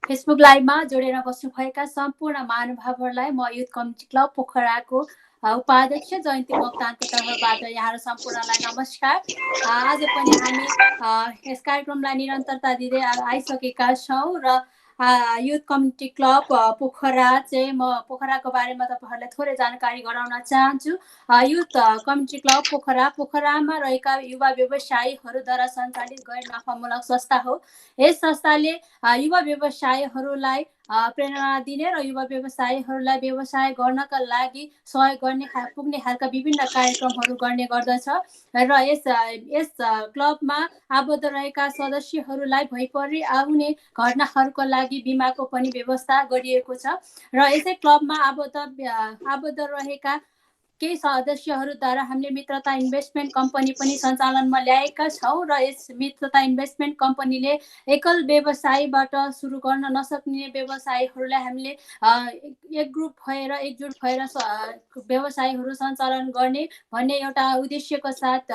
Facebook लाइभमा जोडेर बस्नुभएका सम्पूर्ण महानुभावहरूलाई म युथ कम्युनिटी क्लब पोखराको उपाध्यक्ष जयन्ती मोक्तानको तर्फबाट यहाँहरू सम्पूर्णलाई नमस्कार। आज पनि हामी यस कार्यक्रमलाई निरन्तरता दिँदै आइसकेका छौँ र युथ कम्युनिटी क्लब पोखरा चाहिँ म पोखराको बारेमा तपाईँहरूलाई थोरै जानकारी गराउन चाहन्छु। युथ कम्युनिटी क्लब पोखरामा रहेका युवा व्यवसायीहरूद्वारा सञ्चालित गैर नाफामूलक संस्था हो। यस संस्थाले युवा व्यवसायीहरूलाई प्रेरणा दिने र युवा व्यवसायीहरूलाई व्यवसाय गर्नका लागि सहयोग गर्ने पुग्ने खालका विभिन्न कार्यक्रमहरू गर्ने गर्दछ र यस क्लबमा आबद्ध रहेका सदस्यहरूलाई भइपरि आउने घटनाहरूको लागि बिमाको पनि व्यवस्था गरिएको छ र यसै क्लबमा आबद्ध रहेका केही सदस्यहरूद्वारा हामीले मित्रता इन्भेस्टमेन्ट कम्पनी पनि सञ्चालनमा ल्याएका छौँ र यस मित्रता इन्भेस्टमेन्ट कम्पनीले एकल व्यवसायबाट सुरु गर्न नसक्ने व्यवसायीहरूलाई हामीले एकजुट भएर व्यवसायहरू सञ्चालन गर्ने भन्ने एउटा उद्देश्यको साथ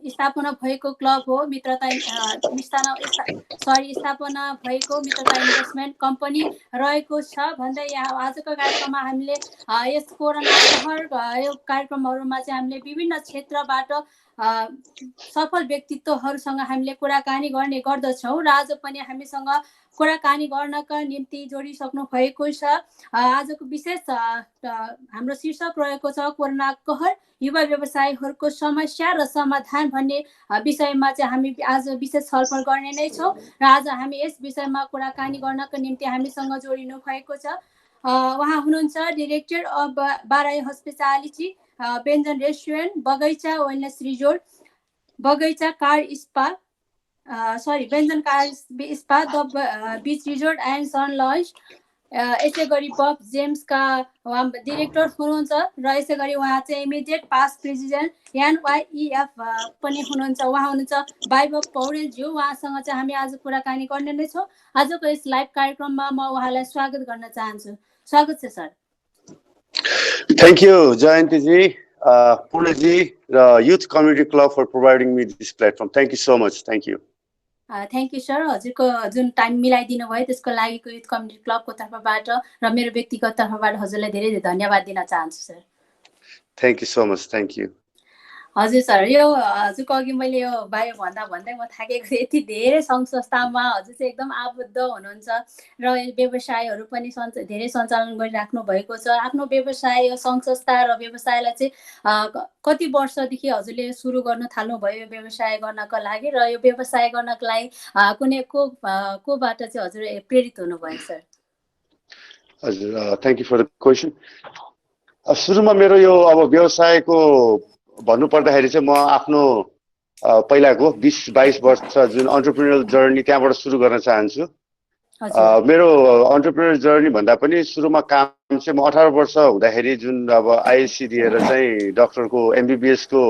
स्थापना भएको क्लब हो। स्थापना भएको मित्रता इन्भेस्टमेन्ट कम्पनी रहेको छ भन्दै आजको कार्यक्रममा हामीले यस कोरोना कहर यो कार्यक्रमहरूमा चाहिँ हामीले विभिन्न क्षेत्रबाट सफल व्यक्तित्वहरूसँग हामीले कुराकानी गर्ने गर्दछौँ र आज पनि हामीसँग कुराकानी गर्नका निम्ति जोडिसक्नु भएको छ। आजको विशेष हाम्रो शीर्षक रहेको छ कोरोना कहर युवा व्यवसायीहरूको समस्या र समाधान भन्ने विषयमा चाहिँ हामी आज विशेष छलफल गर्ने नै छौँ र आज हामी यस विषयमा कुराकानी गर्नको निम्ति हामीसँग जोडिनु भएको छ। उहाँ हुनुहुन्छ director of Barahi hospitality, Byanjan restaurant, बगैँचा वेलनेस रिजोर्ट, बगैँचा car spa Byanjan car spa, the beach resort and sun lodge. यसै गरी बब जेम्सका उहाँ डिरेक्टर हुनुहुन्छ र यसै गरी उहाँ चाहिँ इमिडिएट पास्ट प्रेसिडेन्ट NYEF पनि हुनुहुन्छ। उहाँ हुनुहुन्छ वैभव पौडेलज्यू। उहाँसँग चाहिँ हामी आज कुराकानी गर्ने नै छौँ। आजको यस लाइभ कार्यक्रममा म उहाँलाई स्वागत गर्न चाहन्छु। स्वागत छ sir. Thank you Jayantiji, Purnaji र youth community club for providing me this platform. Thank you so much. Thank you. Thank you sir. हजुरको जुन टाइम मिलाइदिनु भयो त्यसको लागि युथ कम्युनिटी क्लबको तर्फबाट र मेरो व्यक्तिगत तर्फबाट हजुरलाई धेरै धेरै धन्यवाद दिन चाहन्छु sir. Thank you so much. Thank you. हजुर सर, यो हजुरको अघि मैले यो बायो भन्दै म थाकेको थिएँ। यति धेरै सङ्घ संस्थामा हजुर चाहिँ एकदम आबद्ध हुनुहुन्छ र व्यवसायहरू पनि धेरै सञ्चालन गरिराख्नु भएको छ। आफ्नो व्यवसाय सङ्घ संस्था र व्यवसायलाई चाहिँ कति वर्षदेखि हजुरले सुरु गर्न थाल्नुभयो यो व्यवसाय गर्नको लागि र यो व्यवसाय गर्नको लागि कुनै कोबाट चाहिँ हजुर प्रेरित हुनुभयो सर? हजुर, thank you for the question. सुरुमा मेरो यो अब व्यवसायको भन्नुपर्दाखेरि चाहिँ म आफ्नो पहिलाको 20-22 वर्ष जुन एन्टरप्रेन्योरल जर्नी त्यहाँबाट सुरु गर्न चाहन्छु। मेरो एन्टरप्रेन्योरल जर्नी भन्दा पनि सुरुमा काम चाहिँ म 18 वर्ष हुँदाखेरि जुन अब आइएससी दिएर चाहिँ डक्टरको MBBS को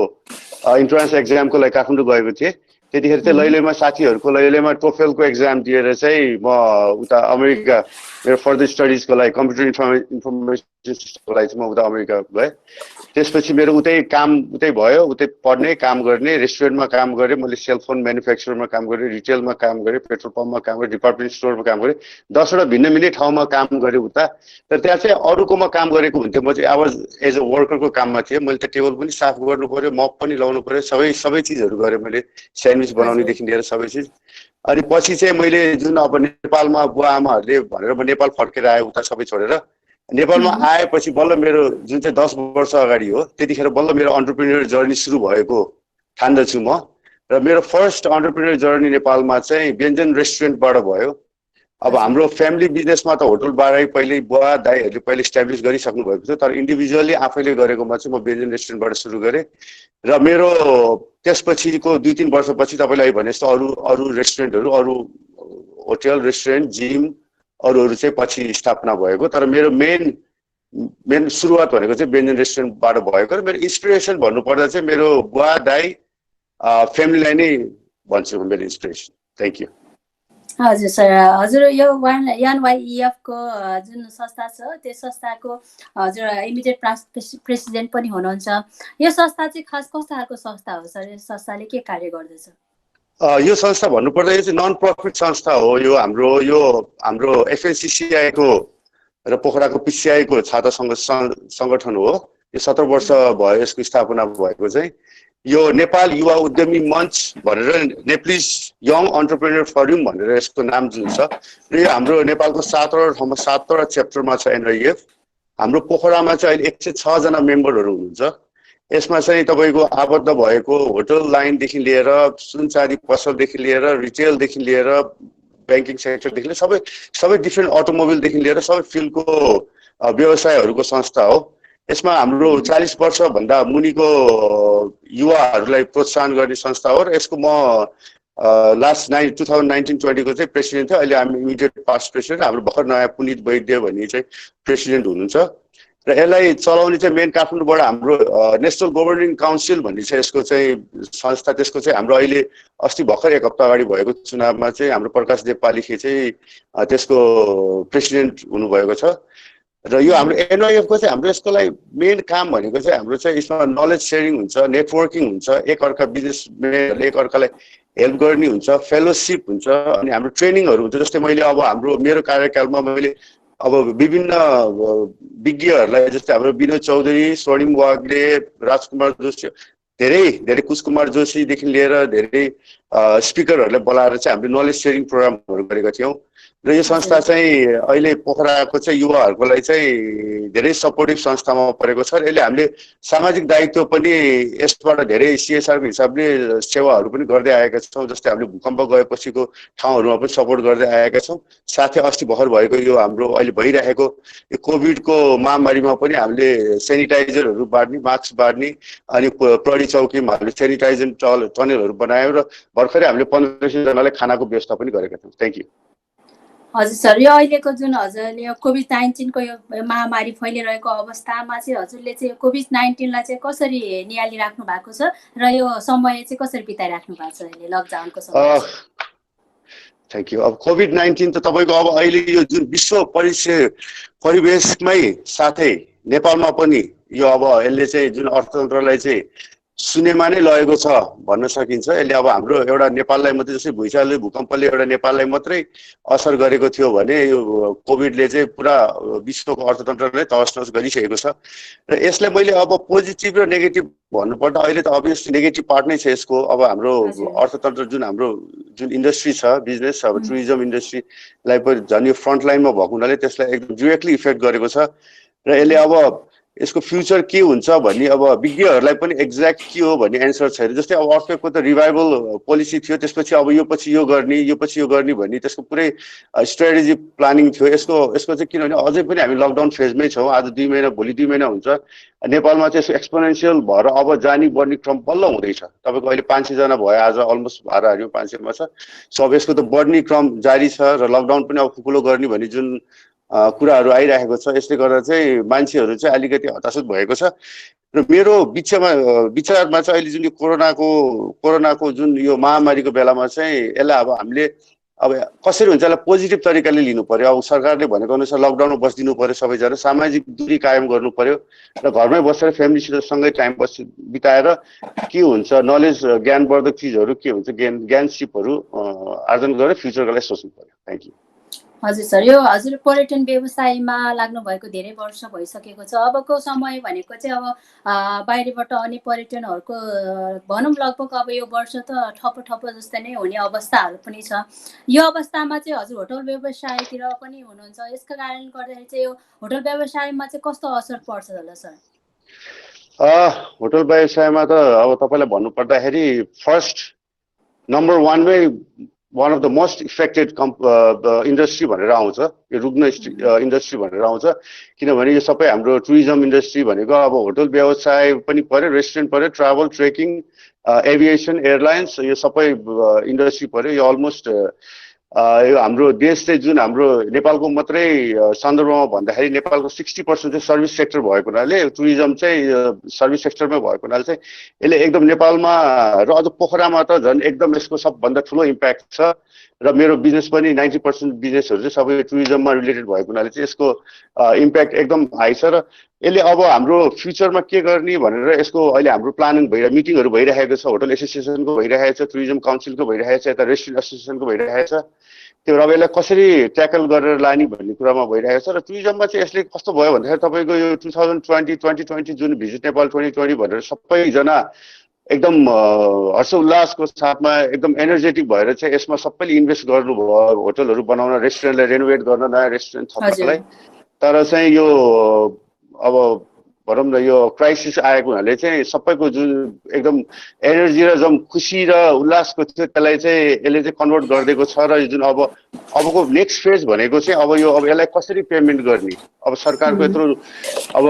इन्ट्रान्स एक्जामको लागि काठमाडौँ गएको थिएँ। त्यतिखेर चाहिँ लैलैमा साथीहरूको लैलैमा टोफेलको एक्जाम दिएर चाहिँ म उता अमेरिका मेरो फर्दर स्टडिजको लागि कम्प्युटर इन्फर्मेसन सिस्टमको लागि चाहिँ म उता अमेरिका गएँ। त्यसपछि मेरो उतै भयो, उतै पढ्ने काम गर्ने, रेस्टुरेन्टमा काम गरेँ, मैले सेलफोन म्यानुफ्याक्चरमा काम गरेँ, रिटेलमा काम गरेँ, पेट्रोल पम्पमा काम गरेँ, डिपार्टमेन्ट स्टोरमा काम गरेँ। 10वटा भिन्न भिन्नै ठाउँमा काम गरेँ उता। तर त्यहाँ चाहिँ अरूकोमा काम गरेको हुन्थ्यो, म चाहिँ आवाज एज अ वर्करको काममा थिएँ। मैले त टेबल पनि साफ गर्नु पर्यो, मप पनि लाउनु पर्यो, सबै चिजहरू गरेँ मैले, स्यान्डविच बनाउनेदेखि लिएर सबै चिज। अनि पछि चाहिँ मैले जुन अब नेपालमा बुवा आमाहरूले भनेर म नेपाल फर्केर आएँ उता सबै छोडेर। नेपालमा आएपछि बल्ल मेरो जुन चाहिँ 10 वर्ष अगाडि हो त्यतिखेर बल्ल मेरो एन्टरप्रेन्योर जर्नी सुरु भएको ठान्दछु म। र मेरो फर्स्ट एन्टरप्रेन्योर जर्नी नेपालमा चाहिँ व्यञ्जन रेस्टुरेन्टबाट भयो। अब हाम्रो फ्यामिली बिजनेसमा त होटल बारै पहिले बुवा दाइहरूले पहिले इस्टाब्लिस गरिसक्नु भएको थियो, तर इन्डिभिजुअली आफैले गरेकोमा चाहिँ म व्यञ्जन रेस्टुरेन्टबाट सुरु गरेँ। र मेरो त्यसपछिको 2-3 वर्षपछि तपाईँलाई भने जस्तो अरू रेस्टुरेन्टहरू, अरू होटल, रेस्टुरेन्ट, जिम अरूहरू चाहिँ पछि स्थापना भएको। तर मेरो मेन सुरुवात भनेको चाहिँ व्यञ्जन रेस्टुरेन्टबाट भएको। र मेरो इन्सपिरेसन भन्नुपर्दा चाहिँ मेरो बुवा दाइ फ्यामिलीलाई नै भन्छु मेरो इन्सपिरेसन। Thank you. हजुर सर, हजुर यो NYEF को जुन संस्था छ त्यो संस्थाको हजुर इमिडिएट प्रेसिडेन्ट पनि हुनुहुन्छ। यो संस्था चाहिँ खास कस्तो खालको संस्था हो सर? यो संस्थाले के कार्य गर्दछ? यो संस्था भन्नुपर्दा यो चाहिँ नन प्रफिट संस्था हो। यो हाम्रो एफएनसीसीआई को र पोखराको पिसिआई को छात्र संगठन हो। यो 17 वर्ष भयो यसको स्थापना भएको चाहिँ। यो नेपाल युवा उद्यमी मञ्च भनेर नेप्लिज यङ एन्टरप्रेन्योर फोरम भनेर यसको नाम जुन छ र यो हाम्रो नेपालको 7वटा च्याप्टरमा छ एनआईएफ। हाम्रो पोखरामा चाहिँ अहिले 106 जना मेम्बरहरू हुनुहुन्छ। यसमा चाहिँ तपाईको आबद्ध भएको होटल लाइनदेखि लिएर सुनचाँदी पसलदेखि लिएर रिटेलदेखि लिएर ब्याङ्किङ सेक्टरदेखि लिएर सबै डिफ्रेन्ट अटोमोबाइलदेखि लिएर सबै फिल्डको व्यवसायहरूको संस्था हो। यसमा हाम्रो 40 वर्षभन्दा मुनिको युवाहरूलाई प्रोत्साहन गर्ने संस्था हो र यसको म लास्ट 2019-20 को चाहिँ प्रेसिडेन्ट थियो। अहिले हामी इमिडिएट पास्ट प्रेसिडेन्ट हाम्रो भर्खर नयाँ पुनित वैद्य भन्ने चाहिँ प्रेसिडेन्ट हुनुहुन्छ र यसलाई चलाउने चाहिँ मेन काठमाडौँबाट हाम्रो नेसनल गभर्निङ काउन्सिल भन्ने छ यसको चाहिँ संस्था। त्यसको चाहिँ हाम्रो अहिले अस्ति भर्खर 1 हप्ता अगाडि भएको चुनावमा चाहिँ हाम्रो प्रकाश देवपालीले चाहिँ त्यसको प्रेसिडेन्ट हुनुभएको छ र यो हाम्रो एनआईएफ को चाहिँ हाम्रो यसको लागि मेन काम भनेको चाहिँ हाम्रो चाहिँ यसमा नलेज सेयरिङ हुन्छ, नेटवर्किङ हुन्छ, एकअर्का बिजनेसम्यानहरूले एकअर्कालाई हेल्प गर्ने हुन्छ, फेलोसिप हुन्छ अनि हाम्रो ट्रेनिङहरू हुन्छ। जस्तै मैले अब मेरो कार्यकालमा मैले अब विभिन्न विज्ञहरूलाई जस्तै हाम्रो विनोद चौधरी, स्वर्णिम वाग्ले, राजकुमार जोशी, धेरै कुशकुमार जोशीदेखि लिएर धेरै स्पिकरहरूलाई बोलाएर चाहिँ हामीले नलेज सेयरिङ प्रोग्रामहरू गरेका थियौँ र यो संस्था चाहिँ अहिले पोखराको चाहिँ युवाहरूको लागि चाहिँ धेरै सपोर्टिभ संस्थामा परेको छ र यसले हामीले सामाजिक दायित्व पनि यसबाट धेरै सीएसआरको हिसाबले सेवाहरू पनि गर्दै आएका छौँ। जस्तै हामीले भूकम्प गएपछिको ठाउँहरूमा पनि सपोर्ट गर्दै आएका छौँ। साथै अस्ति भर्खर भएको यो हाम्रो अहिले भइरहेको यो कोभिडको महामारीमा पनि हामीले सेनिटाइजरहरू बाँड्ने, मास्क बाँड्ने अनि प्रहरी चौकीमा हामीले सेनिटाइजर टनलहरू बनायौँ र भर्खरै हामीले 1500 जनालाई खानाको व्यवस्था पनि गरेका छौँ। Thank you. हजुर सर, यो अहिलेको जुन हजुरले कोभिड-19 को यो महामारी फैलिरहेको अवस्थामा चाहिँ हजुरले चाहिँ कोभिड-19 लाई चाहिँ कसरी नियाली राख्नु भएको छ र यो समय चाहिँ कसरी बिताइराख्नु भएको छ अहिले लकडाउनको समय? Thank you. अब कोभिड-19 त तपाईको अब अहिले यो जुन विश्व परिवेशमै साथै नेपालमा पनि यो अब यसले चाहिँ जुन अर्थतन्त्रलाई चाहिँ शून्यमा नै लगेको छ भन्न सकिन्छ। यसले अब हाम्रो एउटा नेपाललाई मात्रै जस्तै भुइँचालो भूकम्पले एउटा नेपाललाई मात्रै असर गरेको थियो भने यो कोभिडले चाहिँ पुरा विश्वको अर्थतन्त्रलाई तहस नहस गरिसकेको छ र यसलाई मैले अब पोजिटिभ र नेगेटिभ भन्नुपर्दा अहिले त अभियसली नेगेटिभ पार्ट नै छ यसको। अब हाम्रो अर्थतन्त्र जुन इन्डस्ट्री छ बिजनेस अब टुरिज्म इन्डस्ट्रीलाई पनि झन् यो फ्रन्ट लाइनमा भएको हुनाले त्यसलाई एकदम डिरेक्टली इफेक्ट गरेको छ र यसले अब यसको फ्युचर के हुन्छ भन्ने अब विज्ञहरूलाई पनि एक्ज्याक्ट के हो भन्ने एन्सर छैन। जस्तै अब अर्थको त रिभाइभल पोलिसी थियो, त्यसपछि अब यो पछि यो गर्ने भन्ने त्यसको पुरै स्ट्राटेजी प्लानिङ थियो। यसको चाहिँ किनभने अझै पनि हामी लकडाउन फेजमै छौँ। आज 2 महिना, भोलि 2 महिना हुन्छ। नेपालमा चाहिँ यसको एक्सपोनेन्सियल भएर अब जानी बढ्ने क्रम बल्ल हुँदैछ। तपाईँको अहिले 500 जना भयो, आज अलमोस्ट भाडा हार्यो 500 मा छ। सो अब यसको त बढ्ने क्रम जारी छ र लकडाउन पनि अब खुकुलो गर्ने भन्ने जुन कुराहरू आइरहेको छ यसले गर्दा चाहिँ मान्छेहरू चाहिँ अलिकति हताशित भएको छ र मेरो विचारमा चाहिँ अहिले जुन यो कोरोनाको जुन यो महामारीको बेलामा चाहिँ यसलाई अब हामीले अब कसरी हुन्छ यसलाई पोजिटिभ तरिकाले लिनु पर्यो। अब सरकारले भनेको अनुसार लकडाउनमा बसिदिनु पर्यो, सबैजना सामाजिक दूरी कायम गर्नु पर्यो र घरमै बसेर फ्यामिलीसँगै टाइम बिताएर के हुन्छ नलेज ज्ञानवर्धक चिजहरू के हुन्छ ज्ञान सिपहरू आर्जन गरेर फ्युचरको लागि सोच्नु पर्यो। Thank you. हजुर सर, यो हजुर पर्यटन व्यवसायमा लाग्नु भएको धेरै वर्ष भइसकेको छ। अबको समय भनेको चाहिँ अब बाहिरबाट आउने पर्यटनहरूको भनौँ लगभग अब यो वर्ष त ठप्प जस्तै नै हुने अवस्थाहरू पनि छ। यो अवस्थामा चाहिँ हजुर होटल व्यवसायतिर पनि हुनुहुन्छ, यसका कारणले गर्दाखेरि चाहिँ यो होटल व्यवसायमा चाहिँ कस्तो असर पर्छ होला सर? होटल व्यवसायमा त अब तपाईँलाई भन्नुपर्दाखेरि फर्स्ट नम्बर 1 मै one of the most affected industry भनेर आउँछ, यो रुग्ण इन्डस्ट्री भनेर आउँछ। किनभने यो सबै हाम्रो टुरिज्म इन्डस्ट्री भनेको अब होटल व्यवसाय पनि पर्यो, रेस्टुरेन्ट पर्यो, ट्राभल, ट्रेकिङ, एभिएसन, एयरलाइन्स, यो सबै इन्डस्ट्री पर्यो। यो अलमोस्ट यो हाम्रो देश चाहिँ जुन हाम्रो नेपालको मात्रै सन्दर्भमा भन्दाखेरि नेपालको 60% चाहिँ सर्भिस सेक्टर भएको हुनाले टुरिज्म चाहिँ सर्भिस सेक्टरमै भएको हुनाले चाहिँ यसले एकदम नेपालमा र अझ पोखरामा त झन् एकदम यसको सबभन्दा ठुलो इम्प्याक्ट छ र मेरो बिजनेस पनि 90% बिजनेसहरू चाहिँ सबै टुरिज्ममा रिलेटेड भएको हुनाले चाहिँ यसको इम्प्याक्ट एकदम हाई छ। र यसले अब हाम्रो फ्युचरमा के गर्ने भनेर यसको अहिले हाम्रो प्लानिङ मिटिङहरू भइरहेको छ, होटल एसोसिएसनको भइरहेको छ, टुरिज्म काउन्सिलको भइरहेको छ, यता रेस्टुरेन्ट एसोसिएसनको भइरहेको छ। त्यो अब यसलाई कसरी ट्याकल गरेर लाने भन्ने कुरामा भइरहेको छ। र टुरिज्ममा चाहिँ यसले कस्तो भयो भन्दाखेरि तपाईँको यो 2020 जुन भिजिट नेपाल 2020 भनेर सबैजना एकदम हर्षोल्लासको साथमा एकदम एनर्जेटिक भएर चाहिँ यसमा सबैले इन्भेस्ट गर्नुभयो, होटलहरू बनाउन, रेस्टुरेन्टलाई रेनोभेट गर्न, नयाँ रेस्टुरेन्ट थप्नलाई। तर चाहिँ यो अब भनौँ न यो क्राइसिस आएको हुनाले चाहिँ सबैको जुन एकदम एनर्जी र जुन खुसी र उल्लासको थियो त्यसलाई चाहिँ यसले चाहिँ कन्भर्ट गरिदिएको छ। र जुन अबको नेक्स्ट फेज भनेको चाहिँ अब यसलाई कसरी पेमेन्ट गर्ने, अब सरकारको यत्रो अब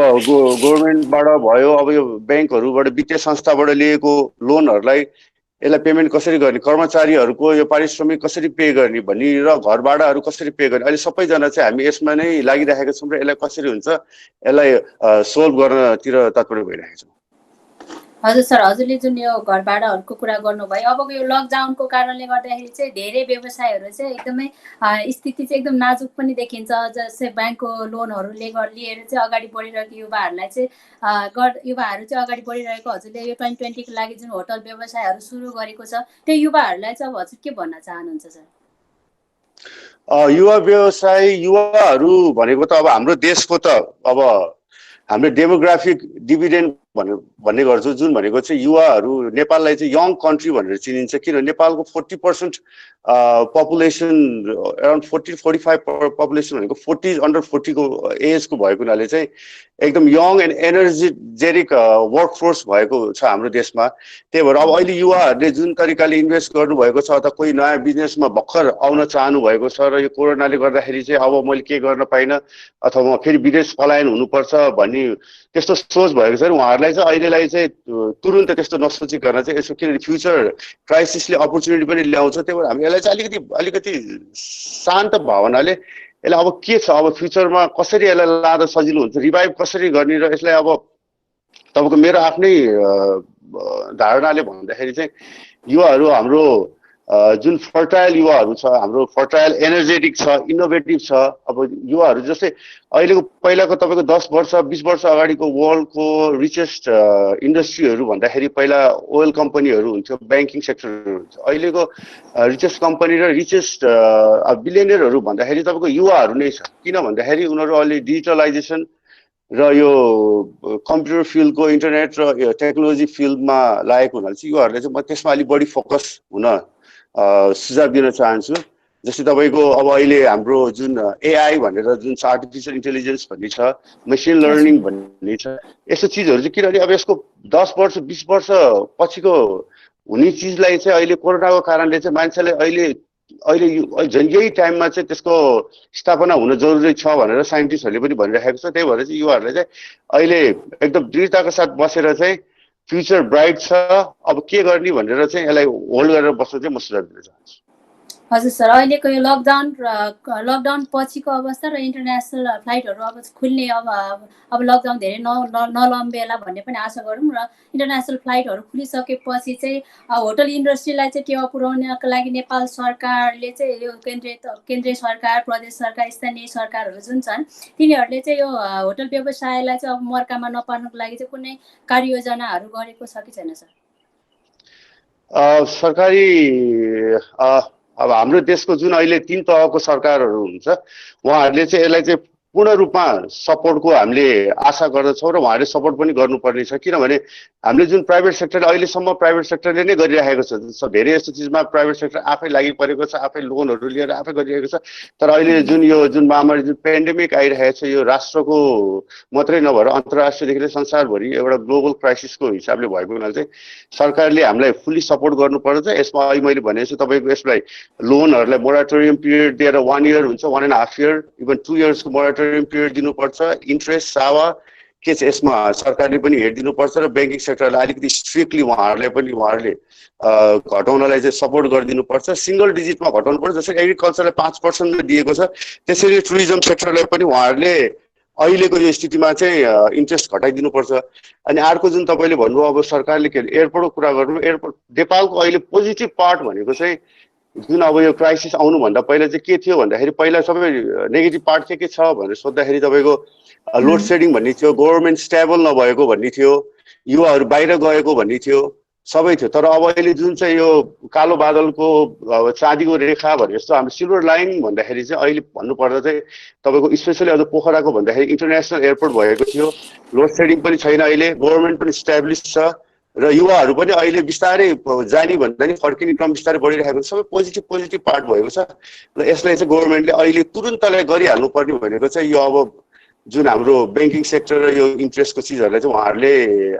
गभर्मेन्टबाट भयो, अब यो ब्याङ्कहरूबाट वित्तीय संस्थाबाट लिएको लोनहरूलाई यसलाई पेमेन्ट कसरी गर्ने, कर्मचारीहरूको यो पारिश्रमिक कसरी पे गर्ने भन्ने र घर भाडाहरू कसरी पे गर्ने, अहिले सबैजना चाहिँ हामी यसमा नै लागिरहेका छौँ र यसलाई कसरी हुन्छ यसलाई सोल्भ गर्नतिर तत्पर भइरहेका छौँ। हजुर सर, हजुरले जुन यो घर भाडाहरूको कुरा गर्नुभयो, अबको यो लकडाउनको कारणले गर्दाखेरि चाहिँ धेरै व्यवसायहरू चाहिँ एकदमै स्थिति चाहिँ एकदम नाजुक पनि देखिन्छ। जस्तै ब्याङ्कको लोनहरू लिएर चाहिँ अगाडि बढिरहेको युवाहरू चाहिँ अगाडि बढिरहेको, हजुरले यो 2020को लागि जुन होटल व्यवसायहरू सुरु गरेको छ त्यो युवाहरूलाई चाहिँ अब हजुर के भन्न चाहनुहुन्छ सर? युवा व्यवसाय, युवाहरू भनेको त अब हाम्रो देशको त अब हाम्रो डेमोग्राफिक डिभिडेन्ड भन्ने गर्छु, जुन भनेको चाहिँ युवाहरू, नेपाललाई चाहिँ यङ कन्ट्री भनेर चिनिन्छ। किनभने नेपालको 40% पपुलेसन, अराउन्ड 40-45 पपुलेसन भनेको 40 अन्डर 40 को एजको भएको हुनाले चाहिँ एकदम यङ एन्ड एनर्जेटिक वर्कफोर्स भएको छ हाम्रो देशमा। त्यही भएर अब अहिले युवाहरूले जुन तरिकाले इन्भेस्ट गर्नुभएको छ, अथवा कोही नयाँ बिजनेसमा भर्खर आउन चाहनु भएको छ र यो कोरोनाले गर्दाखेरि चाहिँ अब मैले के गर्न पाइनँ अथवा म फेरि विदेश पलायन हुनुपर्छ भन्ने त्यस्तो सोच भएको छ। उहाँहरूलाई चाहिँ अहिलेलाई चाहिँ तुरुन्त त्यस्तो नसोचिकन चाहिँ यसो, किनभने फ्युचर क्राइसिसले अपर्च्युनिटी पनि ल्याउँछ। त्यही भएर हामी यसलाई चाहिँ अलिकति शान्त भावनाले यसलाई अब के छ, अब फ्युचरमा कसरी यसलाई लाँदा सजिलो हुन्छ, रिभाइभ कसरी गर्ने, र यसलाई अब तपाईँको मेरो आफ्नै धारणाले भन्दाखेरि चाहिँ युवाहरू हाम्रो जुन फर्टाइल युवाहरू छ, हाम्रो फर्टाइल एनर्जेटिक छ, इनोभेटिभ छ। अब युवाहरू जस्तै अहिलेको पहिलाको तपाईँको 10 वर्ष 20 वर्ष अगाडिको वर्ल्डको रिचेस्ट इन्डस्ट्रीहरू भन्दाखेरि पहिला ओइल कम्पनीहरू हुन्थ्यो, ब्याङ्किङ सेक्टरहरू हुन्थ्यो। अहिलेको रिचेस्ट कम्पनी र रिचेस्ट बिलियनियरहरू भन्दाखेरि तपाईँको युवाहरू नै छ। किन भन्दाखेरि उनीहरू अहिले डिजिटलाइजेसन र यो कम्प्युटर फिल्डको, इन्टरनेट र टेक्नोलोजी फिल्डमा लागेको हुनाले चाहिँ युवाहरूले चाहिँ म त्यसमा अलिक बढी फोकस हुन सुझाव दिन चाहन्छु। जस्तै तपाईँको अब अहिले हाम्रो जुन एआई भनेर जुन छ, आर्टिफिसियल इन्टेलिजेन्स भन्ने छ, मेसिन लर्निङ भन्ने छ, यस्तो चिजहरू चाहिँ किनभने अब यसको 10 वर्ष 20 वर्ष पछिको हुने चिजलाई चाहिँ अहिले कोरोनाको कारणले चाहिँ मान्छेले अहिले झन् यही टाइममा चाहिँ त्यसको स्थापना हुन जरुरी छ भनेर साइन्टिस्टहरूले पनि भनिरहेको छ। त्यही भएर चाहिँ युवाहरूले चाहिँ अहिले एकदम दृढताको साथ बसेर चाहिँ फ्युचर ब्राइट छ, अब के गर्ने भनेर चाहिँ यसलाई होल्ड गरेर बस्न चाहिँ म सुझाव दिन चाहन्छु। हजुर सर, अहिलेको यो लकडाउन पछिको अवस्था र इन्टरनेसनल फ्लाइटहरू अब खुल्ने, अब लकडाउन धेरै नलम्बेला भन्ने पनि आशा गरौँ। र इन्टरनेसनल फ्लाइटहरू खुलिसकेपछि चाहिँ होटल इन्डस्ट्रीलाई चाहिँ टेवा पुर्याउनको लागि नेपाल सरकारले चाहिँ यो केन्द्रीय सरकार, प्रदेश सरकार, स्थानीय सरकारहरू जुन छन् तिनीहरूले चाहिँ यो होटल व्यवसायलाई चाहिँ अब मर्कामा नपार्नुको लागि चाहिँ कुनै कार्ययोजनाहरू गरेको छ कि छैन सर? सरकारी अब हाम्रो देशको जुन अहिले 3 तहको सरकारहरू हुन्छ, उहाँहरूले चाहिँ यसलाई चाहिँ पूर्ण रूपमा सपोर्टको हामीले आशा गर्दछौँ र उहाँहरूले सपोर्ट पनि गर्नुपर्ने छ। किनभने हामीले जुन प्राइभेट सेक्टरले अहिलेसम्म प्राइभेट सेक्टरले नै गरिरहेको छ, धेरै यस्तो चिजमा प्राइभेट सेक्टर आफै लागि परेको छ, आफै लोनहरू लिएर आफै गरिरहेको छ। तर अहिले जुन महामारी, जुन पेन्डेमिक आइरहेको छ, यो राष्ट्रको मात्रै नभएर अन्तर्राष्ट्रियदेखि संसारभरि एउटा ग्लोबल क्राइसिसको हिसाबले भएको हुनाले चाहिँ सरकारले हामीलाई फुल्ली सपोर्ट गर्नुपर्छ। यसमा अहिले मैले भनेको छु तपाईँको यसलाई लोनहरूलाई मोराटोरियम पिरियड दिएर 1 इयर हुन्छ, 1.5 इयर, इभन 2 इयर्सको मोराटोरियम पिरियड दिनुपर्छ। इन्ट्रेस्ट सावा के छ यसमा सरकारले पनि हेरिदिनुपर्छ र ब्याङ्किङ सेक्टरलाई अलिकति स्ट्रिक्टली उहाँहरूले घटाउनलाई चाहिँ सपोर्ट गरिदिनुपर्छ। सिङ्गल डिजिटमा घटाउनु पर्छ। जस्तै एग्रिकल्चरलाई 5% दिएको छ, त्यसरी टुरिज्म सेक्टरलाई पनि उहाँहरूले अहिलेको यो स्थितिमा चाहिँ इन्ट्रेस्ट घटाइदिनुपर्छ। अनि अर्को जुन तपाईँले भन्नुभयो अब सरकारले के एयरपोर्टको कुरा गर्नु, एयरपोर्ट नेपालको अहिले पोजिटिभ पार्ट भनेको चाहिँ जुन अब यो क्राइसिस आउनुभन्दा पहिला चाहिँ के थियो भन्दाखेरि पहिला सबै नेगेटिभ पार्ट चाहिँ के छ भनेर सोद्धाखेरि तपाईँको लोड सेडिङ भन्ने थियो, गभर्मेन्ट स्टेबल नभएको भन्ने थियो, युवाहरू बाहिर गएको भन्ने थियो, सबै थियो। तर अब अहिले जुन चाहिँ यो कालो बादलको चाँदीको रेखा भने जस्तो हाम्रो सिल्भर लाइन भन्दाखेरि चाहिँ अहिले भन्नुपर्दा चाहिँ तपाईँको स्पेसली अझ पोखराको भन्दाखेरि इन्टरनेसनल एयरपोर्ट भएको थियो, लोड सेडिङ पनि छैन, अहिले गभर्मेन्ट पनि स्ट्याब्लिस छ र युवाहरू पनि अहिले बिस्तारै जाने भन्दा नि फर्किने क्रम बिस्तारै बढिरहेको छ। सबै पोजिटिभ पार्ट भएको छ र यसलाई चाहिँ गभर्मेन्टले अहिले तुरुन्तलाई गरिहाल्नु पर्ने भनेको चाहिँ यो अब जुन हाम्रो ब्याङ्किङ सेक्टर र यो इन्ट्रेस्टको चिजहरूलाई चाहिँ उहाँहरूले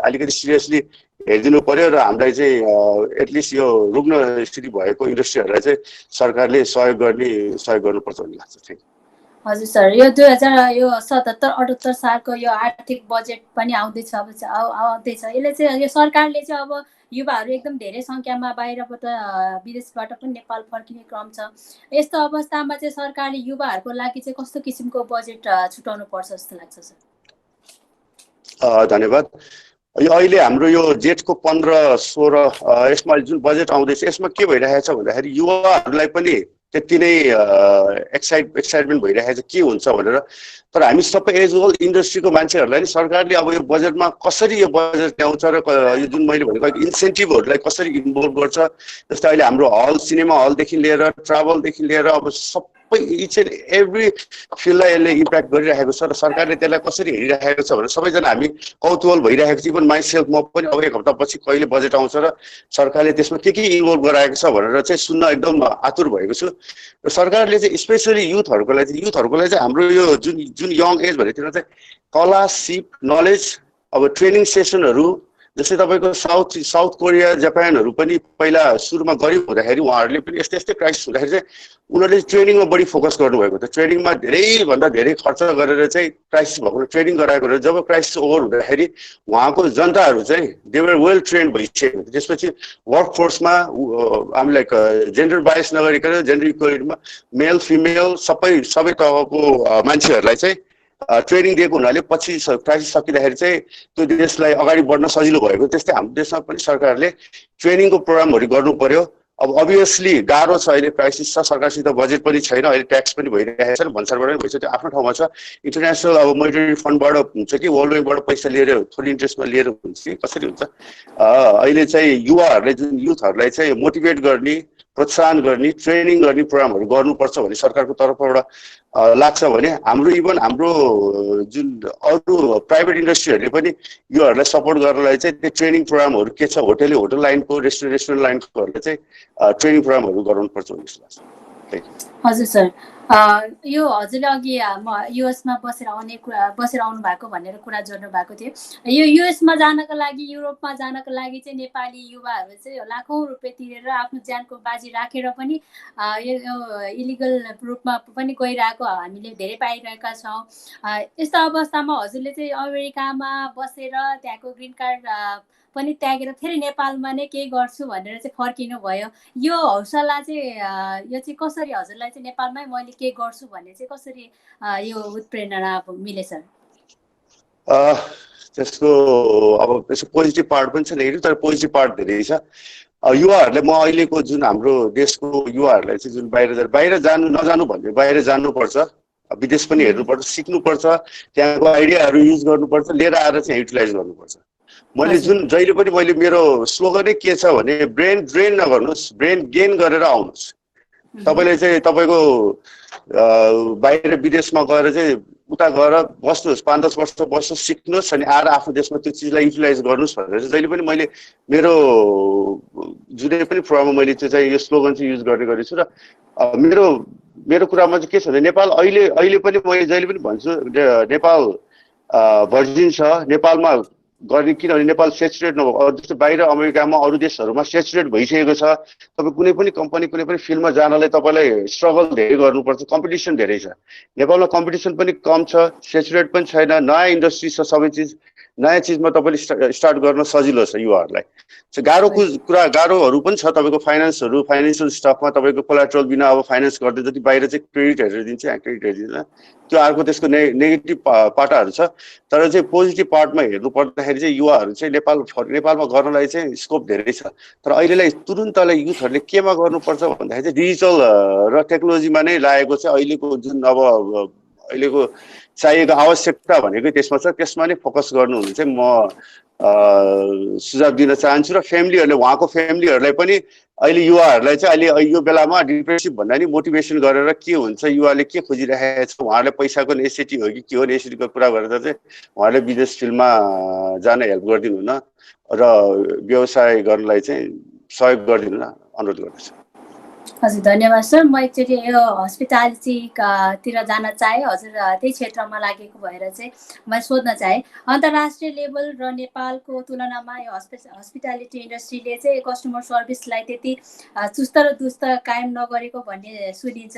अलिकति सिरियसली हेरिदिनु पर्यो र हामीलाई चाहिँ एटलिस्ट यो रुग्न स्थिति भएको इन्डस्ट्रीहरूलाई चाहिँ सरकारले सहयोग गर्नुपर्छ भन्ने लाग्छ। Thank you. हजुर सर, यो 2077-78 सालको यो आर्थिक बजेट पनि आउँदैछ, यसले चाहिँ यो सरकारले चाहिँ अब युवाहरू एकदम धेरै सङ्ख्यामा बाहिरबाट विदेशबाट पनि नेपाल फर्किने क्रम छ। यस्तो अवस्थामा चाहिँ सरकारले युवाहरूको लागि चाहिँ कस्तो किसिमको बजेट छुटाउनु पर्छ जस्तो लाग्छ सर? धन्यवाद। यो अहिले हाम्रो यो जेठको 15-16 यसमा जुन बजेट आउँदैछ यसमा के भइरहेछ भन्दाखेरि युवाहरूलाई पनि त्यति नै एक्साइटमेन्ट भइरहेको छ के हुन्छ भनेर। तर हामी सबै एज होल इन्डस्ट्रीको मान्छेहरूलाई नि सरकारले अब यो बजेटमा कसरी यो बजेट ल्याउँछ र यो जुन मैले भनेको इन्सेन्टिभहरूलाई कसरी इन्भल्भ गर्छ, जस्तै अहिले हाम्रो हल, सिनेमा हलदेखि लिएर ट्राभलदेखि लिएर अब सबै इच एन्ड एभ्री फिल्डलाई यसले इम्प्याक्ट गरिरहेको छ र सरकारले त्यसलाई कसरी हेरिरहेको छ भनेर सबैजना हामी कौतूहल भइरहेको छ। इभन माइसेल्फ म पनि अब 1 हप्तापछि कहिले बजेट आउँछ र सरकारले त्यसमा के इन्भल्भ गराएको छ भनेर चाहिँ सुन्न एकदम आतुर भएको छु। र सरकारले चाहिँ स्पेसली युथहरूको लागि चाहिँ हाम्रो यो जुन यङ एज भनेतिर चाहिँ कला, सिप, नलेज, अब ट्रेनिङ सेसनहरू जस्तै तपाईँको साउथ कोरिया, जापानहरू पनि पहिला सुरुमा गऱ्यो हुँदाखेरि उहाँहरूले पनि यस्तै क्राइसिस हुँदाखेरि चाहिँ उनीहरूले ट्रेनिङमा बढी फोकस गर्नुभएको थियो। ट्रेनिङमा धेरैभन्दा धेरै खर्च गरेर चाहिँ क्राइसिस भएको ट्रेनिङ गराएको र जब क्राइसिस ओभर हुँदाखेरि उहाँको जनताहरू चाहिँ दे वर वेल ट्रेन्ड भइसकेको थियो। त्यसपछि वर्कफोर्समा हामीलाई जेन्डर बायस नगरिकन जेन्डर इक्वालिटीमा मेल फिमेल सबै तहको मान्छेहरूलाई चाहिँ ट्रेनिङ दिएको हुनाले पछि क्राइसिस सकिँदाखेरि चाहिँ त्यो देशलाई अगाडि बढ्न सजिलो भएको। त्यस्तै हाम्रो देशमा पनि सरकारले ट्रेनिङको प्रोग्रामहरू गर्नु पर्यो। अब अभियसली गाह्रो छ, अहिले क्राइसिस छ, सरकारसित बजेट पनि छैन, अहिले ट्याक्स पनि भइरहेको छ, भन्सारबाट पनि भइसक्यो, त्यो आफ्नो ठाउँमा छ। इन्टरनेसनल अब मोनिटरी फन्डबाट हुन्छ कि वर्ल्ड ब्याङ्कबाट पैसा लिएर थोरै इन्ट्रेस्टमा लिएर हुन्छ कि कसरी हुन्छ। अहिले चाहिँ युवाहरूलाई जुन युथहरूलाई चाहिँ मोटिभेट गर्ने, प्रोत्साहन गर्ने, ट्रेनिङ गर्ने प्रोग्रामहरू गर्नुपर्छ भन्ने सरकारको तर्फबाट लाग्छ भने हाम्रो जुन अरू प्राइभेट इन्डस्ट्रीहरूले पनि योहरूलाई सपोर्ट गर्नलाई चाहिँ त्यो ट्रेनिङ प्रोग्रामहरू के छ, होटल लाइनको, रेस्टुरेन्ट लाइनकोहरूले चाहिँ ट्रेनिङ प्रोग्रामहरू गराउनुपर्छ भन्ने लाग्छ। हजुर सर, यो हजुरले अघि युएसमा बसेर आउनु भएको भनेर कुरा जोड्नु भएको थियो। यो युएसमा जानको लागि, युरोपमा जानको लागि चाहिँ नेपाली युवाहरू चाहिँ लाखौँ रुपियाँ तिरेर आफ्नो ज्यानको बाजी राखेर पनि यो इलिगल रूपमा पनि गइरहेको हामीले धेरै पाइरहेका छौँ। यस्तो अवस्थामा हजुरले चाहिँ अमेरिकामा बसेर त्यहाँको ग्रिन कार्ड पनि त्यागेर फेरि नेपालमा नै केही गर्छु भनेर चाहिँ फर्किनु भयो। यो हौसला चाहिँ यो चाहिँ कसरी हजुरलाई चाहिँ नेपालमै मैले के गर्छु भन्ने चाहिँ कसरी यो उत्प्रेरणा मिले सर? त्यसको अब त्यसको पोजिटिभ पार्ट पनि छ, नेगेटिभ, तर पोजिटिभ पार्ट धेरै छ। युवाहरूले म अहिलेको जुन हाम्रो देशको युवाहरूलाई चाहिँ जुन बाहिर नजानु भन्ने, बाहिर जानुपर्छ, विदेश पनि हेर्नुपर्छ, सिक्नुपर्छ, त्यहाँको आइडियाहरू युज गर्नुपर्छ, लिएर आएर चाहिँ युटिलाइज गर्नुपर्छ। मैले जहिले पनि मेरो स्लोगनै के छ भने ब्रेन ड्रेन नगर्नुहोस्, ब्रेन गेन गरेर आउनुहोस्। तपाईँले चाहिँ तपाईँको बाहिर विदेशमा गएर चाहिँ उता गएर बस्नुहोस्, 5-10 वर्ष बस्नुहोस्, सिक्नुहोस्, अनि आएर आफ्नो देशमा त्यो चिजलाई युटिलाइज गर्नुहोस् भनेर चाहिँ जहिले पनि मैले मेरो जुनै पनि प्रोग्राममा मैले त्यो चाहिँ यो स्लोगन चाहिँ युज गर्ने गरेको छु। र मेरो कुरामा चाहिँ के छ भने नेपाल अहिले पनि मैले जहिले पनि भन्छु नेपाल भर्जिन छ, नेपालमा गर्ने, किनभने नेपाल सेचुरेट नभएको, जस्तो बाहिर अमेरिकामा अरू देशहरूमा सेचुरेट भइसकेको छ। तपाईँ कुनै पनि कम्पनी कुनै पनि फिल्डमा जानलाई तपाईँलाई स्ट्रगल धेरै गर्नुपर्छ, कम्पिटिसन धेरै छ। नेपालमा कम्पिटिसन पनि कम छ, सेचुरेट पनि छैन, नयाँ इन्डस्ट्री छ, सबै चिज नयाँ चिजमा तपाईँले स्टार्ट गर्न सजिलो छ युवाहरूलाई। गाह्रोहरू पनि छ तपाईँको फाइनेन्सियल स्टफमा तपाईँको कोलाट्रल बिना अब फाइनेन्स गर्दै जति बाहिर चाहिँ क्रेडिट हेरेर दिन्छ यहाँ क्रेडिट हेरिदिँदैन, त्यो अर्को त्यसको नेगेटिभ पाटाहरू छ। तर चाहिँ पोजिटिभ पार्टमा हेर्नु पर्दाखेरि चाहिँ युवाहरू चाहिँ नेपालमा गर्नलाई चाहिँ स्कोप धेरै छ। तर अहिलेलाई तुरुन्तलाई युथहरूले केमा गर्नुपर्छ भन्दाखेरि चाहिँ डिजिटल र टेक्नोलोजीमा नै लागेको चाहिँ अहिलेको जुन अब अहिलेको चाहिएको आवश्यकता भनेको त्यसमा छ, त्यसमा नै फोकस गर्नु हुनु चाहिँ म सुझाव दिन चाहन्छु। र फ्यामिलीहरूले उहाँको फ्यामिलीहरूलाई पनि अहिले युवाहरूलाई चाहिँ अहिले यो बेलामा डिप्रेसिभ भन्दा नि मोटिभेसन गरेर के हुन्छ, युवाले के खोजिरहेको छ, उहाँहरूले पैसाको नेसेसिटी हो कि के हो नेसेसिटीको कुरा गरेर चाहिँ उहाँहरूले बिजनेस फिल्डमा जान हेल्प गरिदिनु हुन र व्यवसाय गर्नलाई चाहिँ सहयोग गरिदिनु न अनुरोध गर्दछु। हजुर धन्यवाद सर। म एकचोटि यो हस्पिटालिटीतिर जान चाहे, हजुर त्यही क्षेत्रमा लागेको भएर चाहिँ म सोध्न चाहे, अन्तर्राष्ट्रिय लेभल र नेपालको तुलनामा यो हस्पिटालिटी इन्डस्ट्रीले चाहिँ कस्टमर सर्भिसलाई त्यति चुस्त र दुस्त कायम नगरेको भन्ने सुनिन्छ।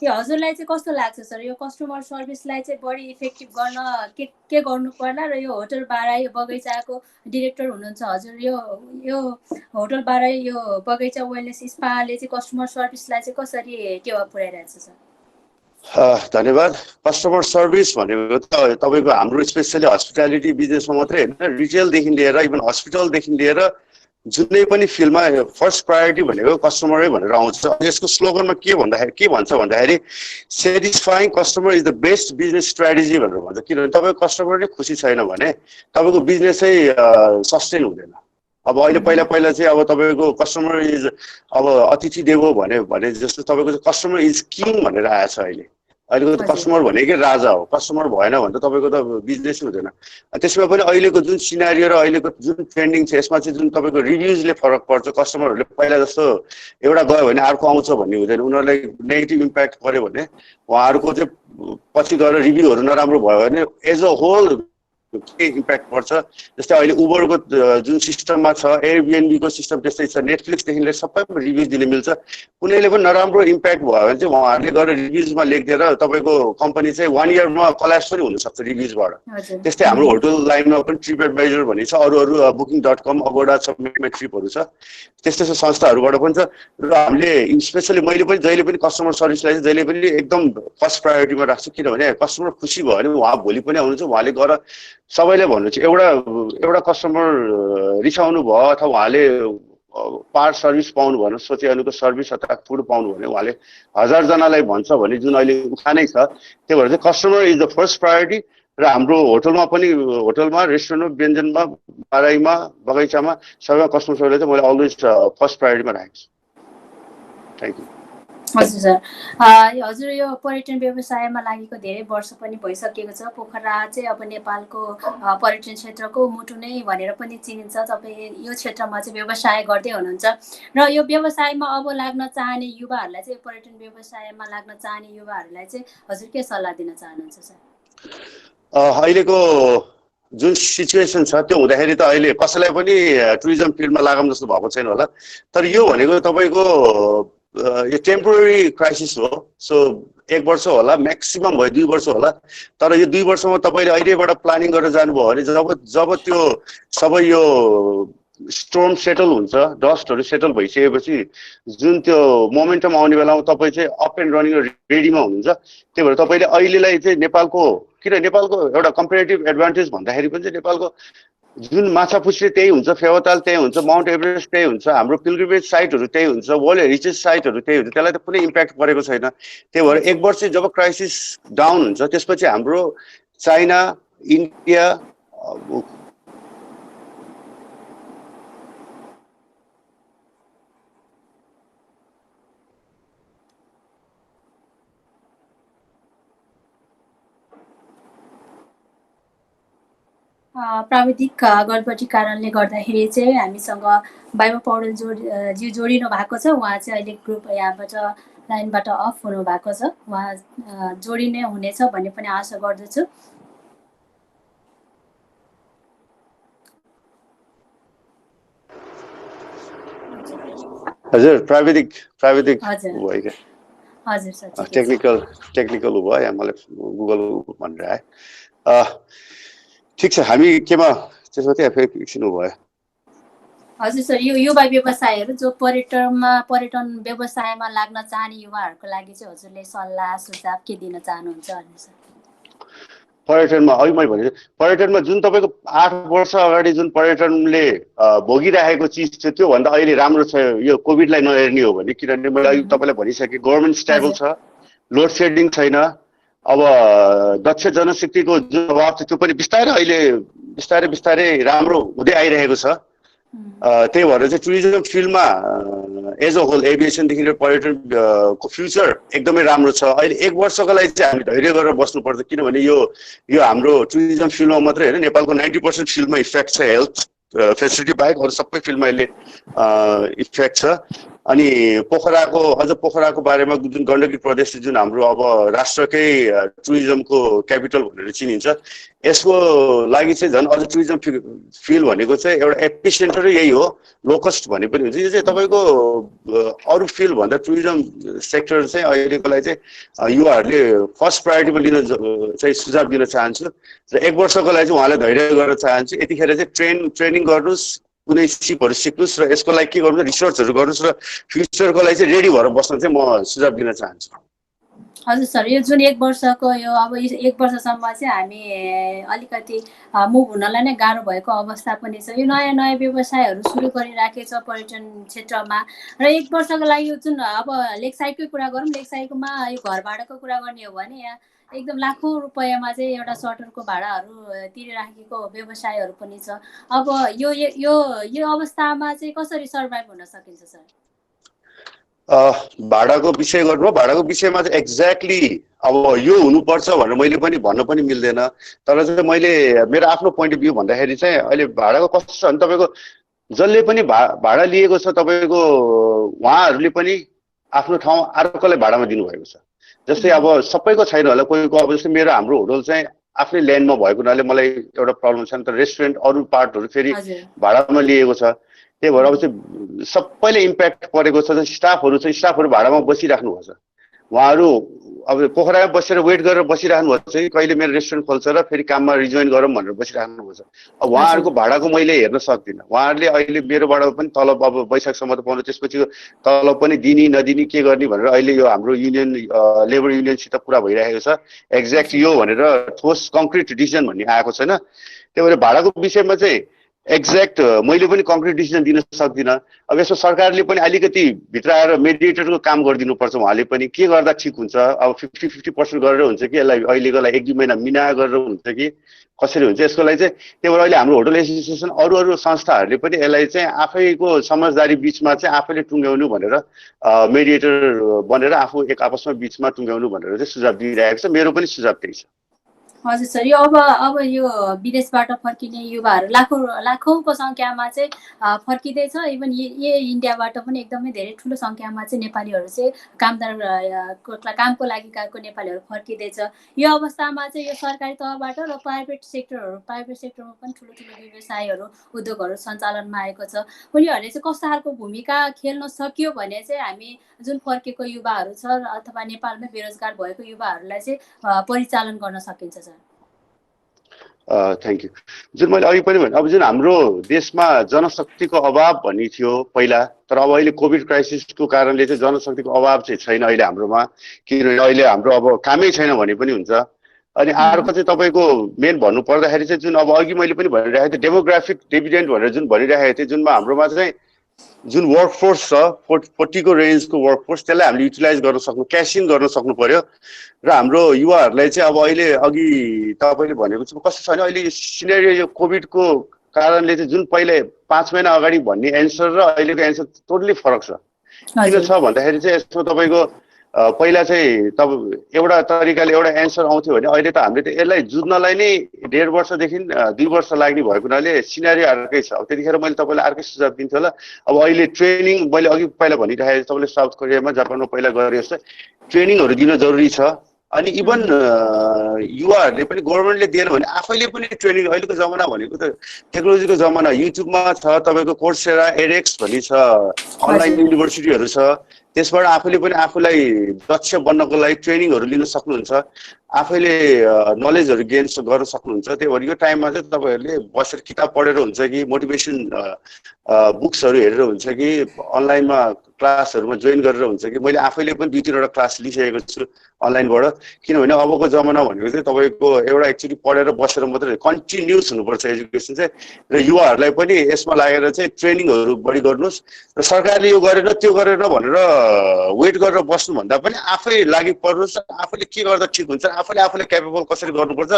यो हजुरलाई चाहिँ कस्तो लाग्छ सर? यो कस्टमर सर्भिसलाई चाहिँ बढी इफेक्टिभ गर्न के गर्नु पर्ला? र यो होटल बाराई बगैँचाको डिरेक्टर हुनुहुन्छ हजुर, यो होटल बाराई यो बगैँचा वेलनेस स्पाले चाहिँ कस्टमर सर्भिसलाई चाहिँ कसरी टेवा पुर्याइरहेछ सर? धन्यवाद। कस्टमर सर्भिस भनेको त तपाईँको हाम्रो स्पेसली हस्पिटालिटी बिजनेसमा मात्रै होइन, रिटेलदेखि लिएर इभन हस्पिटलदेखि लिएर जुनै पनि फिल्डमा फर्स्ट प्रायोरिटी भनेको कस्टमरै भनेर आउँछ। यसको स्लोगनमा के भन्छ भन्दाखेरि satisfying customer is the best business strategy भनेर भन्छ। किनभने तपाईँको कस्टमर नै खुसी छैन भने तपाईँको बिजनेसै सस्टेन हुँदैन। अब अहिले पहिला चाहिँ अब तपाईँको कस्टमर इज अब अतिथि देवो भने जस्तो तपाईँको कस्टमर इज किङ भनेर आएछ। अहिलेको त कस्टमर भनेकै राजा हो, कस्टमर भएन भने त तपाईँको त बिजनेसै हुँदैन। त्यसमा पनि अहिलेको जुन सिनारियो र अहिलेको जुन ट्रेन्डिङ छ यसमा चाहिँ जुन तपाईँको रिभ्युजले फरक पर्छ। कस्टमरहरूले पहिला जस्तो एउटा गयो भने अर्को आउँछ भन्ने हुँदैन, उनीहरूलाई नेगेटिभ इम्प्याक्ट पऱ्यो भने उहाँहरूको चाहिँ पछि गएर रिभ्यूहरू नराम्रो भयो भने एज अ होल के इम्प्याक्ट पर्छ। जस्तै अहिले उबरको जुन सिस्टममा छ, एयरबिएनबीको सिस्टम त्यस्तै छ, नेटफ्लिक्सदेखि लिएर सबैमा रिभ्युज दिने मिल्छ। कुनैले पनि नराम्रो इम्प्याक्ट भयो भने चाहिँ उहाँहरूले गएर रिभ्युजमा लेखिदिएर तपाईँको कम्पनी चाहिँ 1 इयरमा कोल्याप्स पनि हुनसक्छ रिभ्युजबाट। त्यस्तै हाम्रो होटल लाइनमा पनि ट्रिप एडभाइजर भन्ने छ, अरू बुकिङ.com, अगोडा छ, मेकमाई ट्रिपहरू छ, त्यस्तो संस्थाहरूबाट पनि छ। र हामीले स्पेसली मैले पनि जहिले पनि कस्टमर सर्भिसलाई चाहिँ जहिले पनि एकदम फर्स्ट प्रायोरिटीमा राख्छु। किनभने कस्टमर खुसी भयो भने उहाँ भोलि पनि आउनुहुन्छ, उहाँले गएर सबैले भन्नु चाहिँ एउटा कस्टमर रिसाउनु भयो अथवा उहाँले पार्ट सर्भिस पाउनु भएन, सोचे अनुको सर्भिस अथवा फुड पाउनु भने उहाँले 1000 जनालाई भन्छ भने जुन अहिले उखानै छ, त्यही भएर चाहिँ customer is the first priority. र हाम्रो होटलमा पनि होटलमा रेस्टुरेन्टमा व्यञ्जनमा बाराईमा बगैँचामा सबैमा कस्टमर सर्भिसलाई चाहिँ मैले अलवेज फर्स्ट प्रायोरिटीमा राखेको छु। Thank you. हजुर सर, हजुर यो पर्यटन व्यवसायमा लागेको धेरै वर्ष पनि भइसकेको छ। पोखरा चाहिँ अब नेपालको पर्यटन क्षेत्रको मुटु नै भनेर पनि चिनिन्छ। तपाईँ यो क्षेत्रमा चाहिँ व्यवसाय गर्दै हुनुहुन्छ र यो व्यवसायमा अब लाग्न चाहने युवाहरूलाई चाहिँ पर्यटन व्यवसायमा लाग्न चाहने युवाहरूलाई चाहिँ हजुर के सल्लाह दिन चाहनुहुन्छ सर? अहिलेको जुन सिचुएसन छ त्यो हुँदाखेरि त अहिले कसैलाई पनि टुरिज्म फिल्डमा लागौँ जस्तो भएको छैन होला। तर यो भनेको तपाईँको यो टेम्पोररी क्राइसिस हो। सो 1 वर्ष होला, म्याक्सिमम भयो 2 वर्ष होला। तर यो 2 वर्षमा तपाईँले अहिलेबाट प्लानिङ गरेर जानुभयो भने जब त्यो सबै यो स्टोर्म सेटल हुन्छ, डस्टहरू सेटल भइसकेपछि जुन त्यो मोमेन्टम आउने बेलामा तपाईँ चाहिँ अप एन्ड रनिङ रेडीमा हुनुहुन्छ। त्यही भएर तपाईँले अहिलेलाई चाहिँ नेपालको एउटा कम्पेरेटिभ एडभान्टेज भन्दाखेरि पनि चाहिँ नेपालको जुन माछापुच्छ्रे त्यही हुन्छ, फेवाताल त्यही हुन्छ, माउन्ट एभरेस्ट त्यही हुन्छ, हाम्रो पिलग्रिमेज साइटहरू त्यही हुन्छ, वर्ल्ड हेरिटेज साइटहरू त्यही हुन्छ, त्यसलाई त कुनै इम्प्याक्ट परेको छैन। त्यही भएर 1 वर्ष जब क्राइसिस डाउन हुन्छ त्यसपछि हाम्रो चाइना, इन्डिया, प्राविधिक गडबडी कारणले गर्दाखेरि चाहिँ हामीसँग बाइबा पौडेल ज्यू जोडिनु भएको छ। उहाँ चाहिँ अहिले ग्रुप यहाँबाट लाइनबाट अफ हुनु भएको छ। उहाँ जोडिने हुनेछ भन्ने पनि आशा गर्दछु। हजुर प्राविधिक हजुर सर टेक्निकल भयो, यहाँ मलाई गुगल भनेर आयो। ठिक छ, हामी केमा त्यसमा चाहिँ फेरि एकछिन भयो। हजुर सर, यो युवा व्यवसायहरू जो पर्यटन व्यवसायमा लाग्न चाहने युवाहरूको लागि चाहिँ हजुरले सल्लाह सुझाव के दिन चाहनुहुन्छ भने सर? पर्यटनमा अघि मैले भने पर्यटनमा जुन तपाईँको 8 वर्ष अगाडि जुन पर्यटनले भोगिरहेको चिज थियो त्योभन्दा अहिले राम्रो छ यो कोभिडलाई नहेर्ने हो भने। किनभने मैले अघि तपाईँलाई भनिसकेँ, गभर्मेन्ट स्टेबल छ, लोड सेडिङ छैन, अब दक्ष जनशक्तिको जुन अभाव थियो त्यो पनि बिस्तारै अहिले बिस्तारै राम्रो हुँदै आइरहेको छ। त्यही भएर चाहिँ टुरिज्म फिल्डमा एज अ होल एभिएसनदेखि लिएर पर्यटनको फ्युचर एकदमै राम्रो छ। अहिले 1 वर्षको लागि चाहिँ हामी धैर्य गरेर बस्नुपर्छ, किनभने यो हाम्रो टुरिज्म फिल्डमा मात्रै होइन, नेपालको 90% फिल्डमा इफेक्ट छ। हेल्थ फेसिलिटी बाहेक अरू सबै फिल्डमा यसले इफेक्ट छ। अनि पोखराको बारेमा जुन गण्डकी प्रदेश जुन हाम्रो अब राष्ट्रकै टुरिज्मको क्यापिटल भनेर चिनिन्छ, यसको लागि चाहिँ झन् अझ टुरिज्म फिल्ड भनेको चाहिँ एउटा एपिसेन्टरै यही हो, लोकस्ट भने पनि हुन्छ। यो चाहिँ तपाईँको अरू फिल्ड भन्दा टुरिज्म सेक्टर चाहिँ अहिलेको लागि चाहिँ युवाहरूले फर्स्ट प्रायोरिटीमा लिन चाहिँ सुझाव दिन चाहन्छु। र 1 वर्षको लागि चाहिँ उहाँलाई धैर्य गर्न चाहन्छु। यतिखेर चाहिँ ट्रेनिङ गर्नुहोस्, कुनै सिपहरू सिक्नुहोस् र यसको लागि के गर्नुहोस्, रिसर्चहरू गर्नुहोस् र फ्युचरको लागि चाहिँ रेडी भएर बस्न चाहिँ म सुझाव दिन चाहन्छु। हजुर सर, यो जुन 1 वर्षको यो अब 1 वर्षसम्म चाहिँ हामी अलिकति मुभ हुनलाई नै गाह्रो भएको अवस्था पनि छ। यो नयाँ व्यवसायहरू सुरु गरिराखेको छ पर्यटन क्षेत्रमा र 1 वर्षको लागि जुन अब लेक साइडकै कुरा गरौँ, लेक साइडमा यो घर भाडाको कुरा गर्ने हो भने यहाँ एकदम लाखौँ रुपैयाँमा चाहिँ एउटा सटरको भाडाहरू तिरिराखेको व्यवसायहरू पनि छ। अब यो अवस्थामा चाहिँ कसरी सर्भाइभ हुन सकिन्छ सर? भाडाको विषय गर्नु, भाडाको विषयमा चाहिँ एक्ज्याक्टली अब यो हुनुपर्छ भनेर मैले पनि भन्न पनि मिल्दैन। तर चाहिँ मैले मेरो आफ्नो पोइन्ट अफ भ्यू भन्दाखेरि चाहिँ अहिले भाडाको कस्तो छ भने तपाईँको जसले पनि भाडा लिएको छ तपाईँको उहाँहरूले पनि आफ्नो ठाउँ अर्कोलाई भाडामा दिनुभएको छ। जस्तै अब सबैको छैन होला, कोहीको अब जस्तै हाम्रो होटल चाहिँ आफ्नै ल्यान्डमा भएको हुनाले मलाई एउटा प्रब्लम छैन, तर रेस्टुरेन्ट अरू पार्टहरू फेरि भाडामा लिएको छ। त्यही भएर अब चाहिँ सबैले इम्प्याक्ट परेको छ। स्टाफहरू भाडामा बसिराख्नु भएको छ। उहाँहरू अब पोखरामा बसेर वेट गरेर बसिराख्नु भएको छ कि कहिले मेरो रेस्टुरेन्ट खोल्छ र फेरि काममा रिजोइन गरौँ भनेर बसिराख्नु भएको छ। अब उहाँहरूको भाडाको मैले हेर्न सक्दिनँ। उहाँहरूले अहिले मेरोबाट पनि तलब अब वैशाखसम्म त पाउँछ, त्यसपछि तलब पनि दिने नदिने के गर्ने भनेर अहिले यो हाम्रो युनियन लेबर युनियनसित कुरा भइरहेको छ। एक्ज्याक्ट यो भनेर ठोस कङ्क्रिट डिसिजन भन्ने आएको छैन। त्यही भएर भाडाको विषयमा चाहिँ एक्ज्याक्ट मैले पनि कङ्क्रिट डिसिजन दिन सक्दिनँ। अब यसमा सरकारले पनि अलिकति भित्र आएर मेडिएटरको काम गरिदिनुपर्छ। उहाँले पनि के गर्दा ठिक हुन्छ, अब 50% गरेर हुन्छ कि यसलाई अहिलेको लागि 1-2 महिना मिना गरेर हुन्छ कि कसरी हुन्छ यसको लागि चाहिँ। त्यही भएर अहिले हाम्रो होटल एसोसिएसन अरू संस्थाहरूले पनि यसलाई चाहिँ आफैको समझदारी बिचमा चाहिँ आफैले टुङ्ग्याउनु भनेर मेडिएटर बनेर आफू एक आपसमा बिचमा टुङ्ग्याउनु भनेर चाहिँ सुझाव दिइरहेको छ। मेरो पनि सुझाव त्यही छ। हजुर सर, यो अब यो विदेशबाट फर्किने युवाहरू लाखौँको सङ्ख्यामा चाहिँ फर्किँदैछ। इभन इन्डियाबाट पनि एकदमै धेरै ठुलो सङ्ख्यामा चाहिँ नेपालीहरू चाहिँ कामको लागि गएको नेपालीहरू फर्किँदैछ। यो अवस्थामा चाहिँ यो सरकारी तहबाट र प्राइभेट सेक्टरमा पनि ठुलो व्यवसायहरू उद्योगहरू सञ्चालनमा आएको छ। उनीहरूले चाहिँ कस्तो खालको भूमिका खेल्न सक्यो भने चाहिँ हामी जुन फर्केको युवाहरू छ अथवा नेपालमै बेरोजगार भएको युवाहरूलाई चाहिँ परिचालन गर्न सकिन्छ सर? Thank you. जुन मैले अघि पनि भने अब जुन हाम्रो देशमा जनशक्तिको अभाव भन्ने थियो पहिला, तर अब अहिले कोभिड क्राइसिसको कारणले चाहिँ जनशक्तिको अभाव चाहिँ छैन अहिले हाम्रोमा। किनभने अहिले हाम्रो अब कामै छैन भने पनि हुन्छ। अनि अर्को चाहिँ तपाईँको मेन भन्नु पर्दाखेरि चाहिँ जुन अब अघि मैले पनि भनिरहेको थिएँ डेमोग्राफिक डिभिडेन्ड भनेर जुन भनिरहेको थिएँ, जुनमा हाम्रोमा चाहिँ जुन वर्कफोर्स छ 40को रेन्जको वर्कफोर्स, त्यसलाई हामीले युटिलाइज गर्न सक्नु, क्यास इन गर्न सक्नु पर्यो। र हाम्रो युवाहरूलाई चाहिँ अब अहिले अघि तपाईँले भनेको चाहिँ कस्तो छ भने अहिले सिनेरियो यो कोभिडको कारणले चाहिँ जुन पहिले 5 महिना अगाडि भन्ने एन्सर र अहिलेको एन्सर टोटली फरक छ। किन छ भन्दाखेरि चाहिँ यसमा तपाईँको पहिला चाहिँ एउटा तरिकाले एउटा एन्सर आउँथ्यो भने अहिले त हामीले त यसलाई जुझ्नलाई नै 1.5 वर्षदेखि 2 वर्ष लाग्ने भएको हुनाले सिनारी अर्कै छ। अब त्यतिखेर मैले तपाईँलाई अर्कै सुझाव दिन्थेँ होला। अब अहिले ट्रेनिङ मैले अघि पहिला भनिरहेको तपाईँले साउथ कोरियामा जापानमा पहिला गरे जस्तो ट्रेनिङहरू दिन जरुरी छ। अनि इभन युवाहरूले पनि गभर्मेन्टले दिएन भने आफैले पनि ट्रेनिङ, अहिलेको जमाना भनेको त टेक्नोलोजीको जमाना, युट्युबमा छ तपाईँको कोर्सेरा, एडेक्स भन्ने छ, अनलाइन युनिभर्सिटीहरू छ, त्यसबाट आफैले पनि आफूलाई दक्ष बन्नको लागि ट्रेनिङहरू लिन सक्नुहुन्छ, आफैले नलेजहरू गेन गर्न सक्नुहुन्छ। त्यही भएर यो टाइममा चाहिँ तपाईँहरूले बसेर किताब पढेर हुन्छ कि मोटिभेसन बुक्सहरू हेरेर हुन्छ कि अनलाइनमा क्लासहरूमा जोइन गरेर हुन्छ कि, मैले आफैले पनि 2-3वटा क्लास लिइसकेको छु अनलाइनबाट। किनभने अबको जमाना भनेको चाहिँ तपाईँको एउटा एक्चुअली पढेर बसेर मात्रै कन्टिन्युस हुनुपर्छ एजुकेसन चाहिँ, र युवाहरूलाई पनि यसमा लागेर चाहिँ ट्रेनिङहरू बढी गर्नुहोस्, र सरकारले यो गरेन त्यो गरेन भनेर वेट गरेर बस्नुभन्दा पनि आफै लागि पर्नुहोस्, आफैले के गर्दा ठिक हुन्छ, आफैले आफूलाई क्यापेबल कसरी गर्नुपर्छ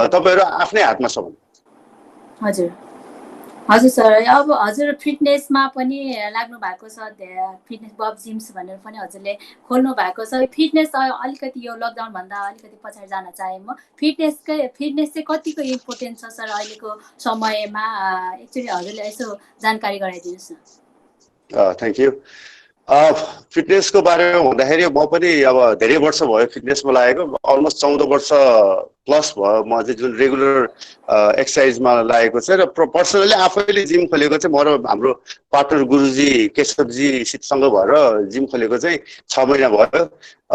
तपाईँहरू आफ्नै हातमा छ। हजुर हजुर सर, अब हजुर फिटनेसमा पनि लाग्नु भएको छ, फिटनेस बब जिम्स भनेर पनि हजुरले खोल्नु भएको छ। फिटनेस अलिकति यो लकडाउन भन्दा अलिकति पछाडि जान चाहे म, फिटनेस चाहिँ कतिको इम्पोर्टेन्ट छ सर अहिलेको समयमा, एक्चुअली हजुरले यसो जानकारी गराइदिनुहोस् न। Thank you. फिटनेसको बारेमा भन्दाखेरि म पनि अब धेरै वर्ष भयो फिटनेसमा लागेको, अलमोस्ट 14 वर्ष प्लस भयो म चाहिँ जुन रेगुलर एक्सर्साइजमा लागेको छ, र पर्सनली आफैले जिम खोलेको चाहिँ म र हाम्रो पार्टनर गुरुजी केशवजीसँग भएर जिम खोलेको चाहिँ 6 महिना भयो,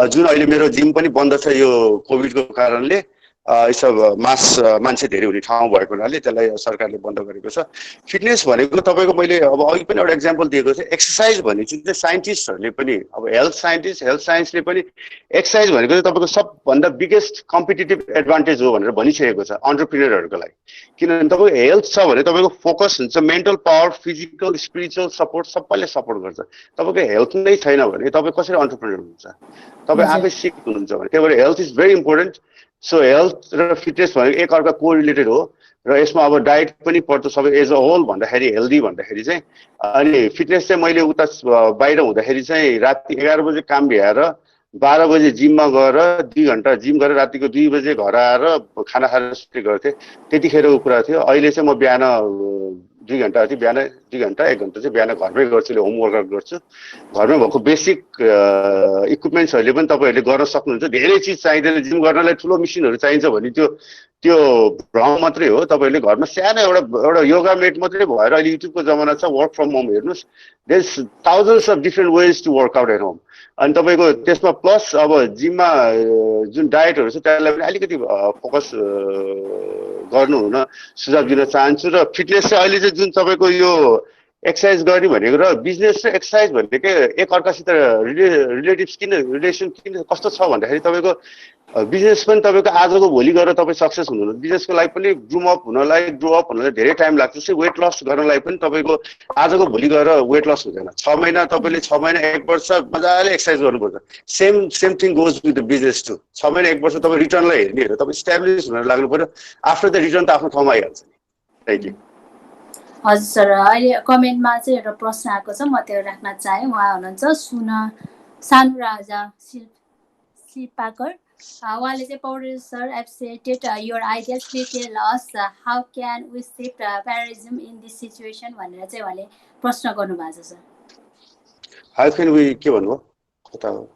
जुन अहिले मेरो जिम पनि बन्द छ यो कोभिडको कारणले। यसो मान्छे धेरै हुने ठाउँ भएको हुनाले त्यसलाई सरकारले बन्द गरेको छ। फिटनेस भनेको तपाईँको मैले अब अघि पनि एउटा इक्जाम्पल दिएको छ, एक्सर्साइज भन्ने चिज चाहिँ साइन्टिस्टहरूले पनि, अब हेल्थ साइन्सले पनि एक्सर्साइज भनेको चाहिँ तपाईँको सबभन्दा बिगेस्ट कम्पिटिटिभ एडभान्टेज हो भनेर भनिसकेको छ अन्टरप्रिनरहरूको लागि। किनभने तपाईँको हेल्थ छ भने तपाईँको फोकस हुन्छ, mental power, physical spiritual support सबैले सपोर्ट गर्छ। तपाईँको हेल्थ नै छैन भने तपाईँ कसरी अन्टरप्रिनर हुन्छ, तपाईँ आफै सिक हुनुहुन्छ भने। त्यही भएर health is very important. So health र फिटनेस भनेको एक अर्का कोरिलेटेड हो, र यसमा अब डायट पनि पर्छ सबै एज अ होल भन्दाखेरि, हेल्दी भन्दाखेरि चाहिँ। अनि फिटनेस चाहिँ मैले उता बाहिर हुँदाखेरि चाहिँ राति 11 बजे काम भ्याएर 12 बजे जिममा गएर 2 घन्टा जिम गरेर रातिको 2 बजे घर आएर खाना खाएर सुत्ने गर्थेँ, त्यतिखेरको कुरा थियो। अहिले चाहिँ म बिहान 2 घन्टा जति, बिहान 2 घन्टा 1 घन्टा चाहिँ बिहान घरमै गर्छु, होम वर्कआउट गर्छु। घरमै भएको बेसिक इक्विपमेन्ट्सहरूले पनि तपाईँहरूले गर्न सक्नुहुन्छ। धेरै चिज चाहिँदैन, जिम गर्नलाई ठुलो मिसिनहरू चाहिन्छ भने त्यो भ्रम मात्रै हो। तपाईँहरूले घरमा सानो एउटा योगा मेट मात्रै भएर, अहिले युट्युबको जमाना छ, वर्क फ्रम होम हेर्नुहोस्, there is thousands of different ways to workout at home. अनि तपाईँको त्यसमा प्लस अब जिममा जुन डायटहरू छ त्यसलाई पनि अलिकति फोकस गर्नु हुन सुझाव दिन चाहन्छु। र फिटनेस चाहिँ अहिले चाहिँ जुन तपाईँको यो एक्सर्साइज गर्ने भनेको र बिजनेस र एक्सर्साइज भनेकै एक अर्कासित रिलेसन किन कस्तो छ भन्दाखेरि, तपाईँको बिजनेस पनि तपाईँको आजको भोलि गरेर तपाईँ सक्सेस हुनुहुन्न। बिजनेसको लागि पनि ग्रो अप हुनलाई धेरै टाइम लाग्छ। त्यसै वेट लस गर्नलाई पनि तपाईँको आजको भोलि गएर वेट लस हुँदैन। 6 महिना तपाईँले 6 महिना 1 वर्ष मजाले एक्सर्साइज गर्नुपर्छ। Same thing goes with the business too. 6 महिना 1 वर्ष तपाईँ रिटर्नलाई हेर्ने हेरेर तपाईँ स्ट्याब्लिस हुन लाग्नु पर्यो। आफ्टर द रिटर्न त आफ्नो ठाउँमा आइहाल्छ नि। Thank you. हजुर सर, अहिले कमेन्टमा चाहिँ एउटा प्रश्न आएको छ, म त्यो राख्न चाहे। उहाँ हुनुहुन्छ सानु राजा शिल्पाकर। उहाँले चाहिँ Paudel sir appreciated your ideas, please tell us how can we shift paradigm in this situation भनेर चाहिँ उहाँले प्रश्न गर्नुभएको छ सर। हाउ क्यान वी के भन्नुभयो कता हो?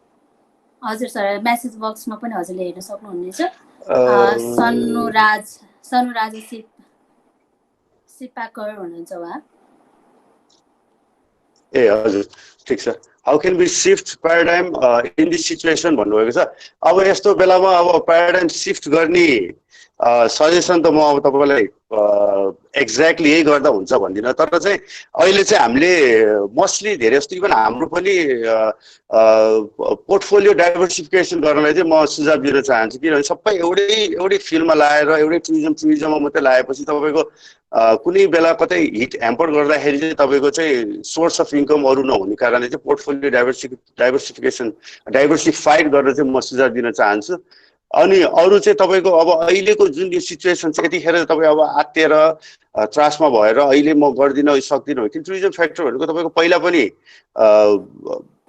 हजुर सर, मेसेज बक्समा पनि हजुरले हेर्न सक्नुहुनेछ। सनुराज शिल्पाकर हुनुहुन्छ उहाँ। ए हजुर, ठिक छ। How can be shift paradigm in this situation भन्नुभएको छ। अब यस्तो बेलामा अब प्याराडाइम सिफ्ट गर्ने सजेसन त म अब तपाईँलाई एक्ज्याक्टली यही गर्दा हुन्छ भन्दिनँ, तर चाहिँ अहिले चाहिँ हामीले मोस्टली धेरै जस्तो इभन हाम्रो पनि पोर्टफोलियो डाइभर्सिफिकेसन गर्नलाई चाहिँ म सुझाव दिन चाहन्छु। किनभने सबै एउटै फिल्डमा लाएर एउटै टुरिज्ममा मात्रै लाएपछि तपाईँको कुनै बेला कतै हिट ह्याम्पर गर्दाखेरि चाहिँ तपाईँको चाहिँ सोर्स अफ इन्कम अरू नहुने कारणले चाहिँ पोर्टफोलियो डाइभर्सिफाइड गरेर चाहिँ म सुझाव दिन चाहन्छु। अनि अरू चाहिँ तपाईँको अब अहिलेको जुन यो सिचुएसन छ, यतिखेर तपाईँ अब आत्तिएर त्रासमा भएर अहिले म गर्दिनँ सक्दिनँ, किन टुरिज्म सेक्टर भनेको तपाईँको पहिला पनि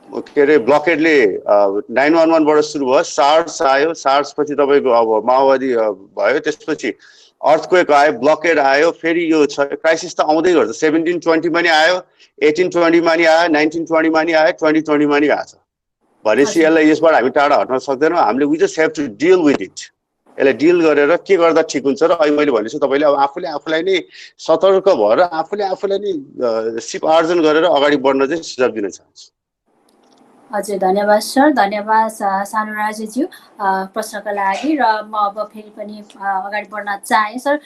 के अरे ब्लकेडले 911बाट सुरु भयो, सार्स आयो, सार्स पछि तपाईँको अब माओवादी भयो, त्यसपछि अर्थक्वेक आयो, ब्लकेड आयो, फेरि यो क्राइसिस त आउँदै गर्छ। 1720 मा नि आयो, 1820 मा नि आयो, 1920 मा नि आयो, 2020 मा नि आएको छ। भनेपछि यसलाई यसबाट हामी टाढा हट्न सक्दैनौँ। हामीले we just have to deal with it. यसलाई डिल गरेर के गर्दा ठिक हुन्छ र अहिले मैले भनेछु तपाईँले अब आफूले आफूलाई नै सतर्क भएर आफूले आफूलाई नै सिप आर्जन गरेर अगाडि बढ्न चाहिँ सुझाव दिन चाहन्छु। हजुर धन्यवाद सर, धन्यवाद सानु राजेज्यू प्रश्नको लागि। र म अब फेरि पनि अगाडि बढ्न चाहेँ सर।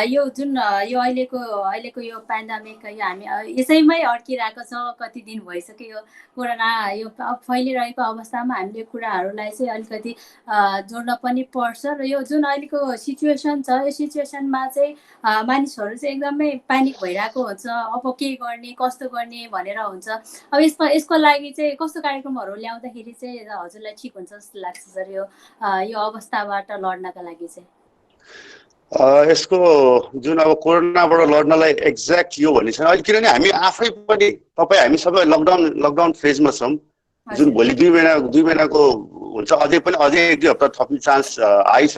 यो जुन यो अहिलेको यो पेन्डेमिक यो हामी यसैमै अड्किरहेको छ, कति दिन भइसक्यो यो कोरोना यो फैलिरहेको अवस्थामा हामीले कुराहरूलाई चाहिँ अलिकति जोड्न पनि पर्छ। र यो जुन अहिलेको सिचुएसन छ यो सिचुएसनमा चाहिँ मानिसहरू चाहिँ एकदमै प्यानिक भइरहेको हुन्छ, अब के गर्ने कस्तो गर्ने भनेर हुन्छ। अब यसको लागि चाहिँ कस्तो कार्यक्रमहरू ल्याउँदाखेरि चाहिँ हजुरलाई ठिक हुन्छ जस्तो लाग्छ सर यो अवस्थाबाट लड्नका लागि चाहिँ? यसको जुन अब कोरोनाबाट लड्नलाई एक्ज्याक्ट यो भन्ने छैन अहिले, किनभने हामी आफै पनि तपाईँ हामी सबै लकडाउन फेजमा छौँ। जुन भोलि 2 महिनाको हुन्छ, अझै 1-2 हप्ता थप्ने चान्स आइछ।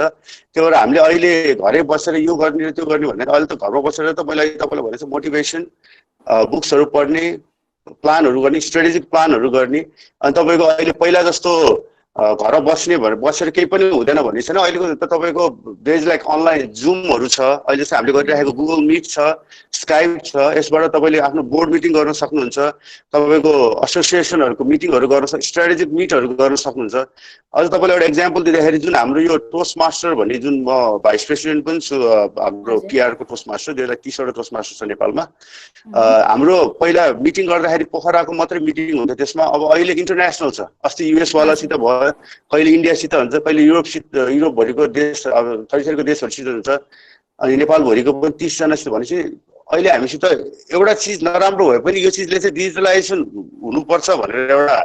त्यही भएर हामीले अहिले घरै बसेर यो गर्ने र त्यो गर्ने भन्ने अहिले त घरमा बसेर त मैले तपाईँलाई भनेको मोटिभेसन बुक्सहरू पढ्ने, प्लानहरू गर्ने, स्ट्रेटेजिक प्लानहरू गर्ने। अनि तपाईँको अहिले पहिला जस्तो घर बसेर केही पनि हुँदैन भन्ने छैन। अहिलेको त तपाईँको देज लाइक अनलाइन जुमहरू छ, अहिले चाहिँ हामीले गरिरहेको गुगल मिट छ, स्काइप छ। यसबाट तपाईँले आफ्नो बोर्ड मिटिङ गर्न सक्नुहुन्छ, तपाईँको एसोसिएसनहरूको मिटिङहरू गर्न स्ट्राटेजिक मिटहरू गर्न सक्नुहुन्छ। अझ तपाईँलाई एउटा इक्जाम्पल दिँदाखेरि जुन हाम्रो यो टोस्ट मास्टर भन्ने जुन म भाइस प्रेसिडेन्ट पनि छु हाम्रो पिआरको टोस्ट मास्टर, 2030वटा टोस्ट मास्टर छ नेपालमा। हाम्रो पहिला मिटिङ गर्दाखेरि पोखराको मात्रै मिटिङ हुन्थ्यो, त्यसमा अब अहिले इन्टरनेसनल छ। अस्ति युएसवालासित भयो, कहिले इन्डियासित हुन्छ, कहिले युरोपभरिको देश अब 30 देशहरूसित हुन्छ, अनि नेपालभरिको पनि 30 जनासित। भनेपछि अहिले हामीसित एउटा चिज नराम्रो भए पनि यो चिजले चाहिँ डिजिटलाइजेसन हुनुपर्छ भनेर एउटा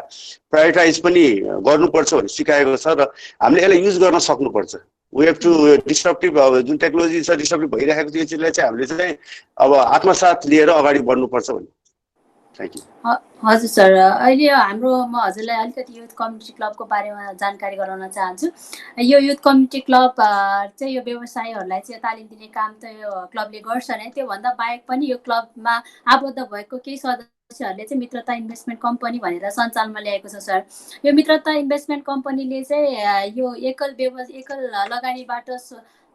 प्रायोरिटाइज पनि गर्नुपर्छ भनेर सिकाएको छ र हामीले यसलाई युज गर्न सक्नुपर्छ। वी हेभ टु डिस्ट्रप्टिभ जुन टेक्नोलोजी छ डिस्ट्रप्टिभ भइरहेको त्यो चिजलाई चाहिँ हामीले चाहिँ अब आत्मसात लिएर अगाडि बढ्नुपर्छ भन्ने। Thank you. हजुर सर, अहिले म हजुरलाई अलिकति युथ कम्युनिटी क्लबको बारेमा जानकारी गराउन चाहन्छु। यो युथ कम्युनिटी क्लब चाहिँ यो व्यवसायहरूलाई चाहिँ तालिम दिने काम त यो क्लबले गर्छ नै, त्योभन्दा बाहेक पनि यो क्लबमा आबद्ध भएको केही सदस्यहरूले चाहिँ मित्रता इन्भेस्टमेन्ट कम्पनी भनेर सञ्चालनमा ल्याएको छ सर। यो मित्रता इन्भेस्टमेन्ट कम्पनीले चाहिँ यो एकल लगानीबाट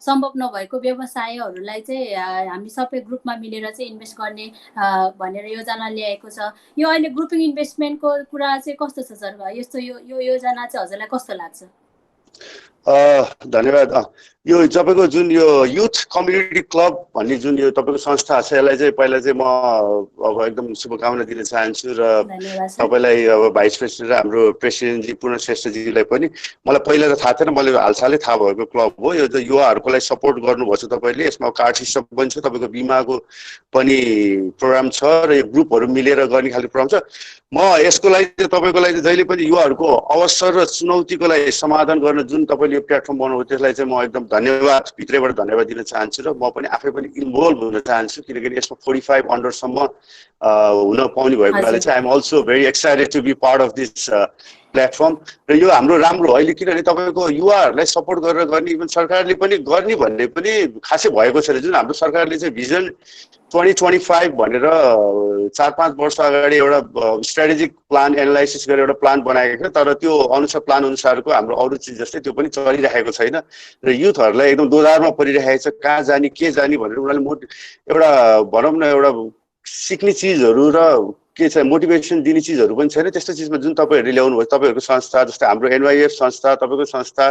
सम्भव नभएको व्यवसायहरूलाई चाहिँ हामी सबै ग्रुपमा मिलेर चाहिँ इन्भेस्ट गर्ने भनेर योजना ल्याएको छ। यो अहिले ग्रुपिङ इन्भेस्टमेन्टको कुरा चाहिँ कस्तो छ सर? यस्तो यो योजना चाहिँ हजुरलाई कस्तो लाग्छ? धन्यवाद। यो तपाईँको जुन यो युथ कम्युनिटी क्लब भन्ने जुन यो तपाईँको संस्था छ, यसलाई चाहिँ पहिला चाहिँ म अब एकदम शुभकामना दिन चाहन्छु र तपाईँलाई अब भाइस प्रेसिडेन्ट र हाम्रो प्रेसिडेन्टजी पूर्ण श्रेष्ठजीलाई पनि। मलाई पहिला त थाहा थिएन, मैले हालसालै थाहा भएको क्लब हो यो। त युवाहरूको लागि सपोर्ट गर्नुभएको छ तपाईँले, यसमा कार्ड सिस्टम पनि छ, तपाईँको बिमाको पनि प्रोग्राम छ र यो ग्रुपहरू मिलेर गर्ने खालको प्रोग्राम छ। म यसको लागि चाहिँ तपाईँको लागि जहिले पनि युवाहरूको अवसर र चुनौतीको लागि समाधान गर्न जुन तपाईँले यो प्लेटफर्म बनाउनु त्यसलाई चाहिँ म एकदम धन्यवाद, भित्रैबाट धन्यवाद दिन चाहन्छु। र म पनि आफै पनि इन्भल्भ हुन चाहन्छु, किनकि यसमा 45 अन्डरसम्म हुन पाउने भएको हुनाले चाहिँ I'm also very excited to be part of this platform. र यो हाम्रो राम्रो अहिले, किनभने तपाईँको युवाहरूलाई सपोर्ट गरेर गर्ने, इभन सरकारले पनि गर्ने भन्ने पनि खासै भएको छैन। जुन हाम्रो सरकारले चाहिँ भिजन 2025 भनेर 4-5 वर्ष अगाडि एउटा स्ट्राटेजिक प्लान एनालाइसिस गरेर एउटा प्लान बनाएको थियो, तर त्यो प्लान अनुसारको हाम्रो अरू चिज जस्तै त्यो पनि चलिरहेको छैन। र युथहरूलाई एकदम दोधारमा परिरहेको छ, कहाँ जाने के जाने भनेर उनीहरूले एउटा भनौँ न एउटा सिक्ने चिजहरू र के छ मोटिभेसन दिने चिजहरू पनि छैन। त्यस्तो चिजमा जुन तपाईँहरूले ल्याउनु भयो, तपाईँहरूको संस्था जस्तै हाम्रो एनवाइएफ संस्था, तपाईँको संस्था,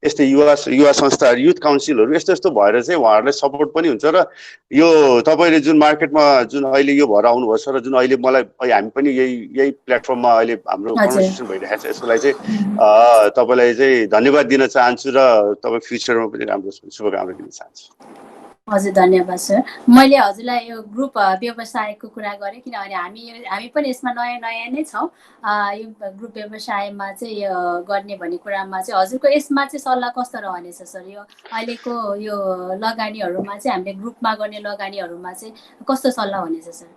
यस्तै युवा संस्थाहरू, युथ काउन्सिलहरू यस्तो भएर चाहिँ उहाँहरूलाई सपोर्ट पनि हुन्छ। र यो तपाईँले जुन मार्केटमा जुन अहिले यो भएर आउनुभएको छ र जुन अहिले मलाई हामी पनि यही प्लेटफर्ममा अहिले हाम्रो कन्भर्सेसन भइरहेको छ, यसको लागि चाहिँ तपाईँलाई चाहिँ धन्यवाद दिन चाहन्छु र तपाईँ फ्युचरमा पनि राम्रो शुभकामना दिन चाहन्छु। हजुर धन्यवाद सर। मैले हजुरलाई यो ग्रुप व्यवसायको कुरा गरेँ किनभने हामी पनि यसमा नयाँ नै छौँ। यो ग्रुप व्यवसायमा चाहिँ यो गर्ने भन्ने कुरामा चाहिँ हजुरको यसमा चाहिँ सल्लाह कस्तो रहनेछ सर? यो अहिलेको यो लगानीहरूमा चाहिँ हामीले ग्रुपमा गर्ने लगानीहरूमा चाहिँ कस्तो सल्लाह हुनेछ सर?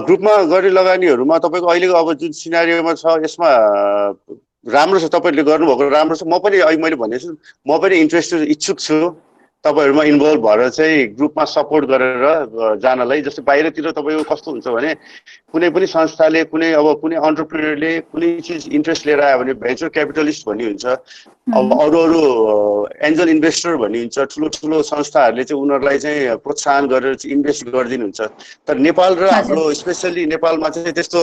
ग्रुपमा गर्ने लगानीहरूमा तपाईँको अहिलेको अब जुन सिनारियोमा छ यसमा राम्रो छ, तपाईँले गर्नुभएको राम्रो छ। म पनि अहिले मैले भनेको छु, म पनि इच्छुक छु तपाईँहरूमा इन्भल्भ भएर चाहिँ ग्रुपमा सपोर्ट गरेर जानलाई। जस्तै बाहिरतिर तपाईँको कस्तो हुन्छ भने कुनै पनि संस्थाले कुनै एन्टरप्रेन्योरले कुनै चिज इन्ट्रेस्ट लिएर आयो भने भेन्चर क्यापिटलिस्ट भन्ने हुन्छ, अब अरू एन्जल इन्भेस्टर भन्ने हुन्छ। ठुलो ठुलो संस्थाहरूले चाहिँ उनीहरूलाई चाहिँ प्रोत्साहन गरेर चाहिँ इन्भेस्ट गरिदिनुहुन्छ। तर नेपाल र हाम्रो स्पेसल्ली नेपालमा चाहिँ त्यस्तो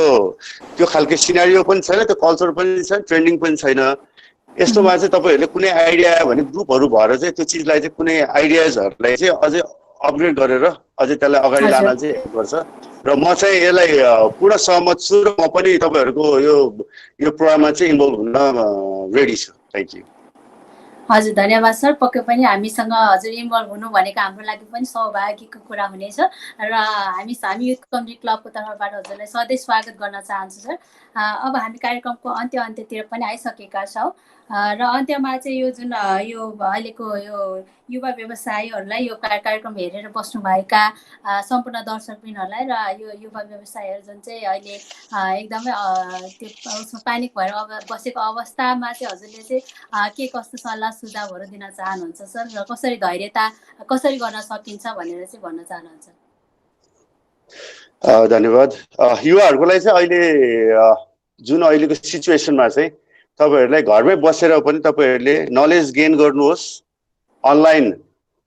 त्यो खालको सिनारियो पनि छैन, त्यो कल्चर पनि छैन, ट्रेन्डिङ पनि छैन। यस्तोमा चाहिँ तपाईँहरूले कुनै आइडिया आयो भने ग्रुपहरू भएर चाहिँ त्यो चिजलाई चाहिँ कुनै आइडियाजहरूलाई चाहिँ अझै अपग्रेड गरेर अझै त्यसलाई अगाडि लान चाहिँ हेल्प गर्छ। र म चाहिँ यसलाई पूर्ण सहमत छु र म पनि तपाईँहरूको यो प्रोग्राममा चाहिँ इन्भल्भ हुन रेडी छु। Thank you. हजुर धन्यवाद सर। पक्कै पनि हामीसँग हजुर इन्भल्भ हुनु भनेको हाम्रो लागि पनि सौभाग्यको कुरा हुनेछ र हामी युथ कम्युनिटी क्लबको तर्फबाट हजुरलाई सधैँ स्वागत गर्न चाहन्छु सर। अब हामी कार्यक्रमको अन्त्यतिर पनि आइसकेका छौँ र अन्त्यमा चाहिँ यो जुन यो अहिलेको यो युवा व्यवसायीहरूलाई यो कार्यक्रम हेरेर बस्नुभएका सम्पूर्ण दर्शकवृन्दहरूलाई र यो युवा व्यवसायीहरू जुन चाहिँ अहिले एकदमै त्यो उसमा प्यानिक भएर बसेको अवस्थामा चाहिँ हजुरले चाहिँ के कस्तो सल्लाह सुझावहरू दिन चाहनुहुन्छ सर र कसरी धैर्यता कसरी गर्न सकिन्छ भनेर चाहिँ भन्न चाहनुहुन्छ? धन्यवाद। युवाहरूको लागि चाहिँ अहिले जुन अहिलेको सिचुएसनमा चाहिँ तपाईँहरूलाई घरमै बसेर पनि तपाईँहरूले नलेज गेन गर्नुहोस्। अनलाइन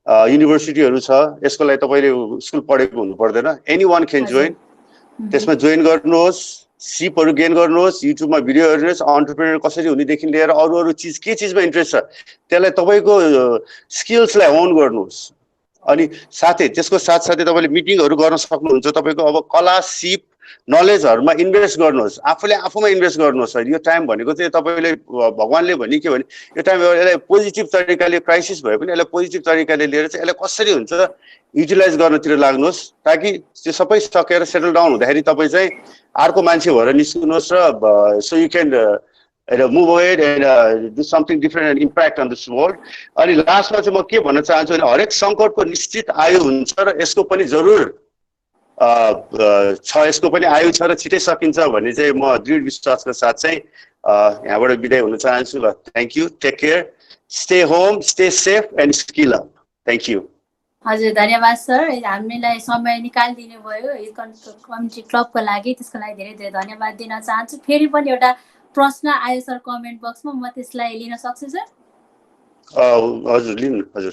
युनिभर्सिटीहरू छ, यसको लागि तपाईँले स्कुल पढेको हुनु पर्दैन, एनी वान क्यान जोइन। त्यसमा जोइन गर्नुहोस्, सिपहरू गेन गर्नुहोस्, युट्युबमा भिडियो हेर्नुहोस्, एन्टरप्रेन्योर कसरी हुनेदेखि लिएर अरू चिज के चिजमा इन्ट्रेस्ट छ त्यसलाई तपाईँको स्किल्सलाई होन गर्नुहोस्। अनि साथै त्यसको साथसाथै तपाईँले मिटिङहरू गर्न सक्नुहुन्छ। तपाईँको अब कला सिप नलेजहरूमा इन्भेस्ट गर्नुहोस्, आफूमा इन्भेस्ट गर्नुहोस्। यो टाइम भनेको चाहिँ तपाईँले भगवान्ले भने के भने यो टाइम यसलाई पोजिटिभ तरिकाले क्राइसिस भए पनि यसलाई पोजिटिभ तरिकाले लिएर चाहिँ यसलाई कसरी हुन्छ युटिलाइज गर्नतिर लाग्नुहोस्, ताकि त्यो सबै सकेर सेटल डाउन हुँदाखेरि तपाईँ चाहिँ अर्को मान्छे भएर निस्किनुहोस् र so you can move ahead and do something different and impact on this world. अनि लास्टमा चाहिँ म के भन्न चाहन्छु भने हरेक सङ्कटको निश्चित आयु हुन्छ र यसको पनि जरुर छ, यसको पनि आयु छ र छिटै सकिन्छ भन्ने चाहिँ म दृढ विश्वासको साथ चाहिँ यहाँबाट बिदाई हुन चाहन्छु। ल, thank you, take care, stay home, stay safe and skill up. Thank you. हजुर धन्यवाद सर, हामीलाई समय निकालिदिनु भयो कम्युनिटी क्लबको लागि, त्यसको लागि धेरै धेरै धन्यवाद दिन चाहन्छु। फेरि पनि एउटा प्रश्न आयो सर कमेन्ट बक्समा, म त्यसलाई लिन सक्छु सर? हजुर लिनु। हजुर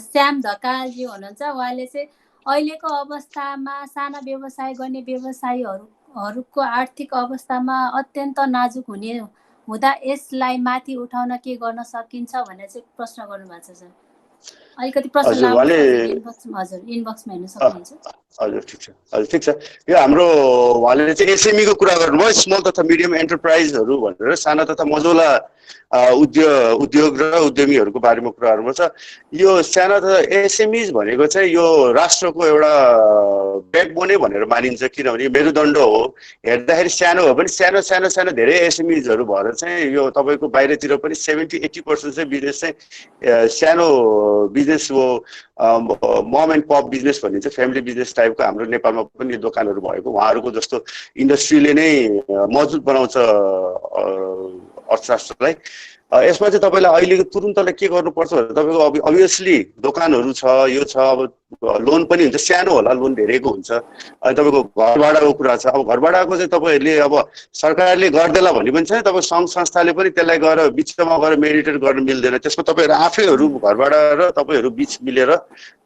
श्याम ढकालजी हुनुहुन्छ, उहाँले चाहिँ अहिलेको अवस्थामा साना व्यवसाय गर्ने व्यवसायीहरूको आर्थिक अवस्थामा अत्यन्त नाजुक हुँदा यसलाई माथि उठाउन के गर्न सकिन्छ भनेर चाहिँ प्रश्न गर्नुभएको छ सर। अलिकति प्रश्न इनबक्समा हेर्न सक्नुहुन्छ। हजुर ठिक छ, हजुर ठिक छ। यो हाम्रो उहाँले चाहिँ एसएमईको कुरा गर्नुभयो, स्मल तथा मिडियम एन्टरप्राइजहरू भनेर, साना तथा मझौला उद्योग र उद्यमीहरूको बारेमा कुरा गर्नुभएको छ। यो साना तथा एसएमईज भनेको चाहिँ यो राष्ट्रको एउटा ब्याकबोनै भनेर मानिन्छ, किनभने मेरुदण्ड हो। हेर्दाखेरि सानो हो पनि सानो धेरै एसएमईजहरू भएर चाहिँ यो तपाईँको बाहिरतिर पनि 70-80% चाहिँ बिजनेस चाहिँ सानो बिजनेस हो। मम एन्ड पप बिजनेस भनिन्छ, फ्यामिली बिजनेस टाइपको। हाम्रो नेपालमा पनि दोकानहरू भएको, उहाँहरूको जस्तो इन्डस्ट्रीले नै मजबुत बनाउँछ अर्थशास्त्रलाई। यसमा चाहिँ तपाईँलाई अहिलेको तुरुन्तलाई के गर्नुपर्छ भने तपाईँको अभियसली दोकानहरू छ, यो छ, अब लोन पनि हुन्छ, सानो होला, लोन धेरैको हुन्छ। अनि तपाईँको घर भाडाको कुरा छ। अब घर भाडाको चाहिँ तपाईँहरूले अब सरकारले गर्देला भन्ने पनि छैन, तपाईँ सङ्घ संस्थाले पनि त्यसलाई गएर बिचमा गएर मेडिटेट गर्न मिल्दैन। त्यसमा तपाईँहरू आफैहरू घर भाडा र तपाईँहरू बिच मिलेर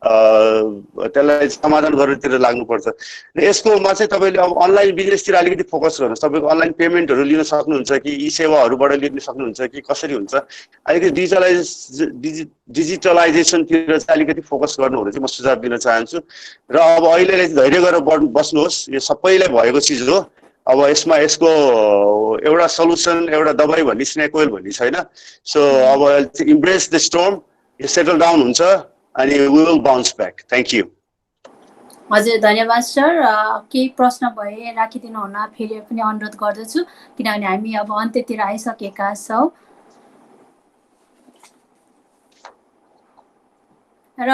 त्यसलाई समाधान गर्नतिर लाग्नुपर्छ। र यसकोमा चाहिँ तपाईँले अब अनलाइन बिजनेसतिर अलिकति फोकस गर्नुहोस्। तपाईँको अनलाइन पेमेन्टहरू लिन सक्नुहुन्छ कि यी सेवाहरूबाट लिन सक्नुहुन्छ कि कसरी हुन्छ, अलिकति डिजिटलाइजेसनतिर चाहिँ अलिकति फोकस गर्नुहुन चाहिँ म सुझाव दिन चाहन्छु। र अब अहिलेलाई धैर्य गरेर बस्नुहोस्, यो सबैलाई भएको चिज हो। अब यसको एउटा सल्युसन, एउटा दबाई भन्ने, स्नेक ओइल भन्ने छैन। सो अब इम्ब्रेस द स्टर्म, यो सेटल डाउन हुन्छ अनि we will bounce back. Thank you. हजुर धन्यवाद सर। केही प्रश्न भए राखिदिनु हुन फेरि पनि अनुरोध गर्दछु, किनभने हामी अब अन्त्यतिर आइसकेका छौँ। र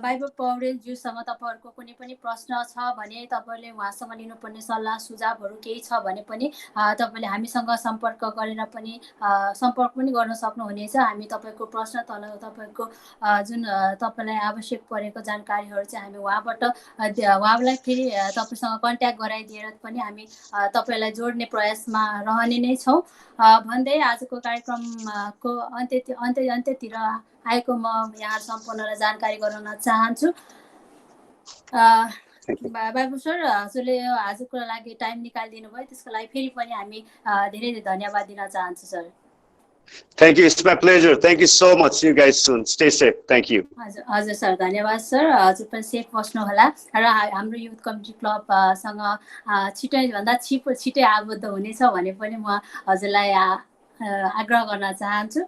बाइबल पौडेलज्यूसँग तपाईँहरूको कुनै पनि प्रश्न छ भने तपाईँले उहाँसँग लिनुपर्ने सल्लाह सुझावहरू केही छ भने पनि तपाईँले हामीसँग सम्पर्क गरेर पनि सम्पर्क पनि गर्न सक्नुहुनेछ। हामी तपाईँको प्रश्न तपाईँको जुन तपाईँलाई आवश्यक परेको जानकारीहरू चाहिँ हामी उहाँलाई फेरि तपाईँसँग कन्ट्याक्ट गराइदिएर पनि हामी तपाईँलाई जोड्ने प्रयासमा रहने नै छौँ भन्दै आजको कार्यक्रमको अन्त्यतिर आएको म यहाँ सम्पूर्णलाई जानकारी गराउन चाहन्छु। बाबु सर, हजुरले आजको लागि टाइम निकालिदिनु भयो, त्यसको लागि फेरि पनि हामी धेरै धेरै धन्यवाद दिन चाहन्छु sir. Thank you. It's my pleasure. Thank you so much. See you guys soon. Stay safe. Thank you. हजुर सर, धन्यवाद सर। हजुर पनि सेफ बस्नुहोला र हाम्रो युथ कमिटी क्लबसँग छिटैभन्दा छिटै आबद्ध हुनेछ भने पनि म हजुरलाई आग्रह गर्न चाहन्छु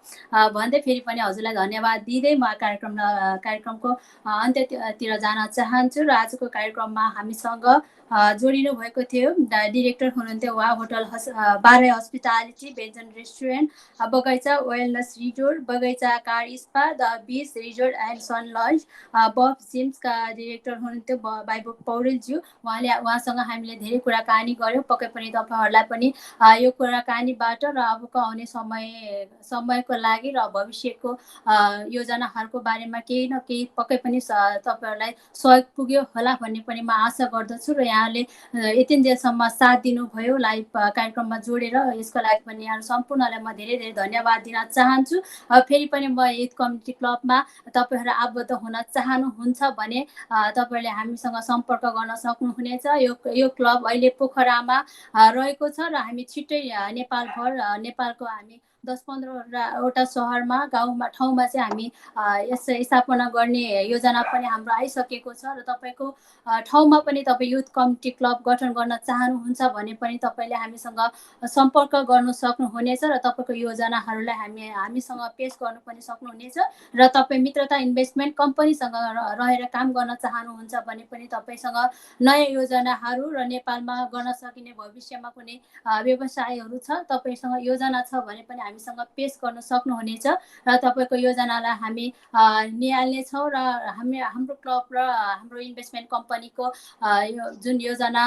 भन्दै फेरि पनि हजुरलाई धन्यवाद दिँदै म कार्यक्रमको अन्त्यतिर जान चाहन्छु। र आजको कार्यक्रममा हामीसँग जोडिनु भएको थियो डिरेक्टर हुनुहुन्थ्यो वा होटल बारे हस्पिटालिटी, व्यञ्जन रेस्टुरेन्ट, बगैँचा वेलनेस रिजोर्ट, बगैँचा car spa, the beach resort and sun lodge, buff जिम्सका डिरेक्टर हुनुहुन्थ्यो बाइबल पौडेलज्यू। उहाँसँग हामीले धेरै कुराकानी गऱ्यौँ। पक्कै पनि तपाईँहरूलाई पनि यो कुराकानीबाट र अबको आउने समयको लागि र भविष्यको योजनाहरूको बारेमा केही न केही पक्कै पनि तपाईँहरूलाई सहयोग पुग्यो होला भन्ने पनि म आशा गर्दछु। र यहाँले यतिन्जेलसम्म साथ दिनुभयो लाइभ कार्यक्रममा जोडेर, यसको लागि पनि यहाँ सम्पूर्णलाई म धेरै धेरै धन्यवाद दिन चाहन्छु। फेरि पनि म युथ कमिटी क्लबमा तपाईँहरू आबद्ध हुन चाहनुहुन्छ भने तपाईँहरूले हामीसँग सम्पर्क गर्न सक्नुहुनेछ। यो क्लब अहिले पोखरामा रहेको छ र हामी छिट्टै नेपालको हामी 10-15वटा सहरमा ठाउँमा चाहिँ हामी यस स्थापना गर्ने योजना पनि हाम्रो आइसकेको छ। र तपाईँको ठाउँमा पनि तपाईँ युथ कमिटी क्लब गठन गर्न चाहनुहुन्छ भने पनि तपाईँले हामीसँग सम्पर्क गर्नु सक्नुहुनेछ र तपाईँको योजनाहरूलाई हामीसँग पेश गर्नु पनि सक्नुहुनेछ। र तपाईँ मित्रता इन्भेस्टमेन्ट कम्पनीसँग रहेर काम गर्न चाहनुहुन्छ भने पनि तपाईँसँग नयाँ योजनाहरू र नेपालमा गर्न सकिने भविष्यमा कुनै व्यवसायहरू छ, तपाईँसँग योजना छ भने पनि हामीसँग पेश गर्न सक्नुहुनेछ र तपाईँको योजनालाई हामी निहाल्नेछौँ। र हाम्रो क्लब र हाम्रो इन्भेस्टमेन्ट कम्पनीको जुन योजना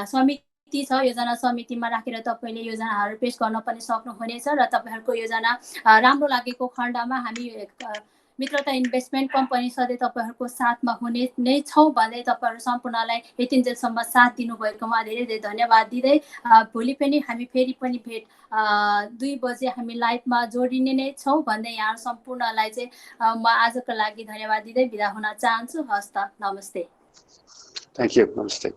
समिति छ, योजना समितिमा राखेर तपाईँले योजनाहरू पेश गर्न पनि सक्नुहुनेछ। र तपाईँहरूको योजना राम्रो लागेको खण्डमा हामी मित्रता इन्भेस्टमेन्ट कम्पनी सधैँ तपाईँहरूको साथमा हुने नै छौँ भन्दै तपाईँहरू सम्पूर्णलाई यतिन्जेलसम्म साथ दिनुभएकोमा धेरै धेरै धन्यवाद दिँदै भोलि पनि हामी फेरि पनि भेट 2 बजे हामी लाइभमा जोडिने नै छौँ भन्दै यहाँ सम्पूर्णलाई चाहिँ म आजको लागि धन्यवाद दिँदै बिदा हुन चाहन्छु। हस्त, नमस्ते। Thank you. Namaste.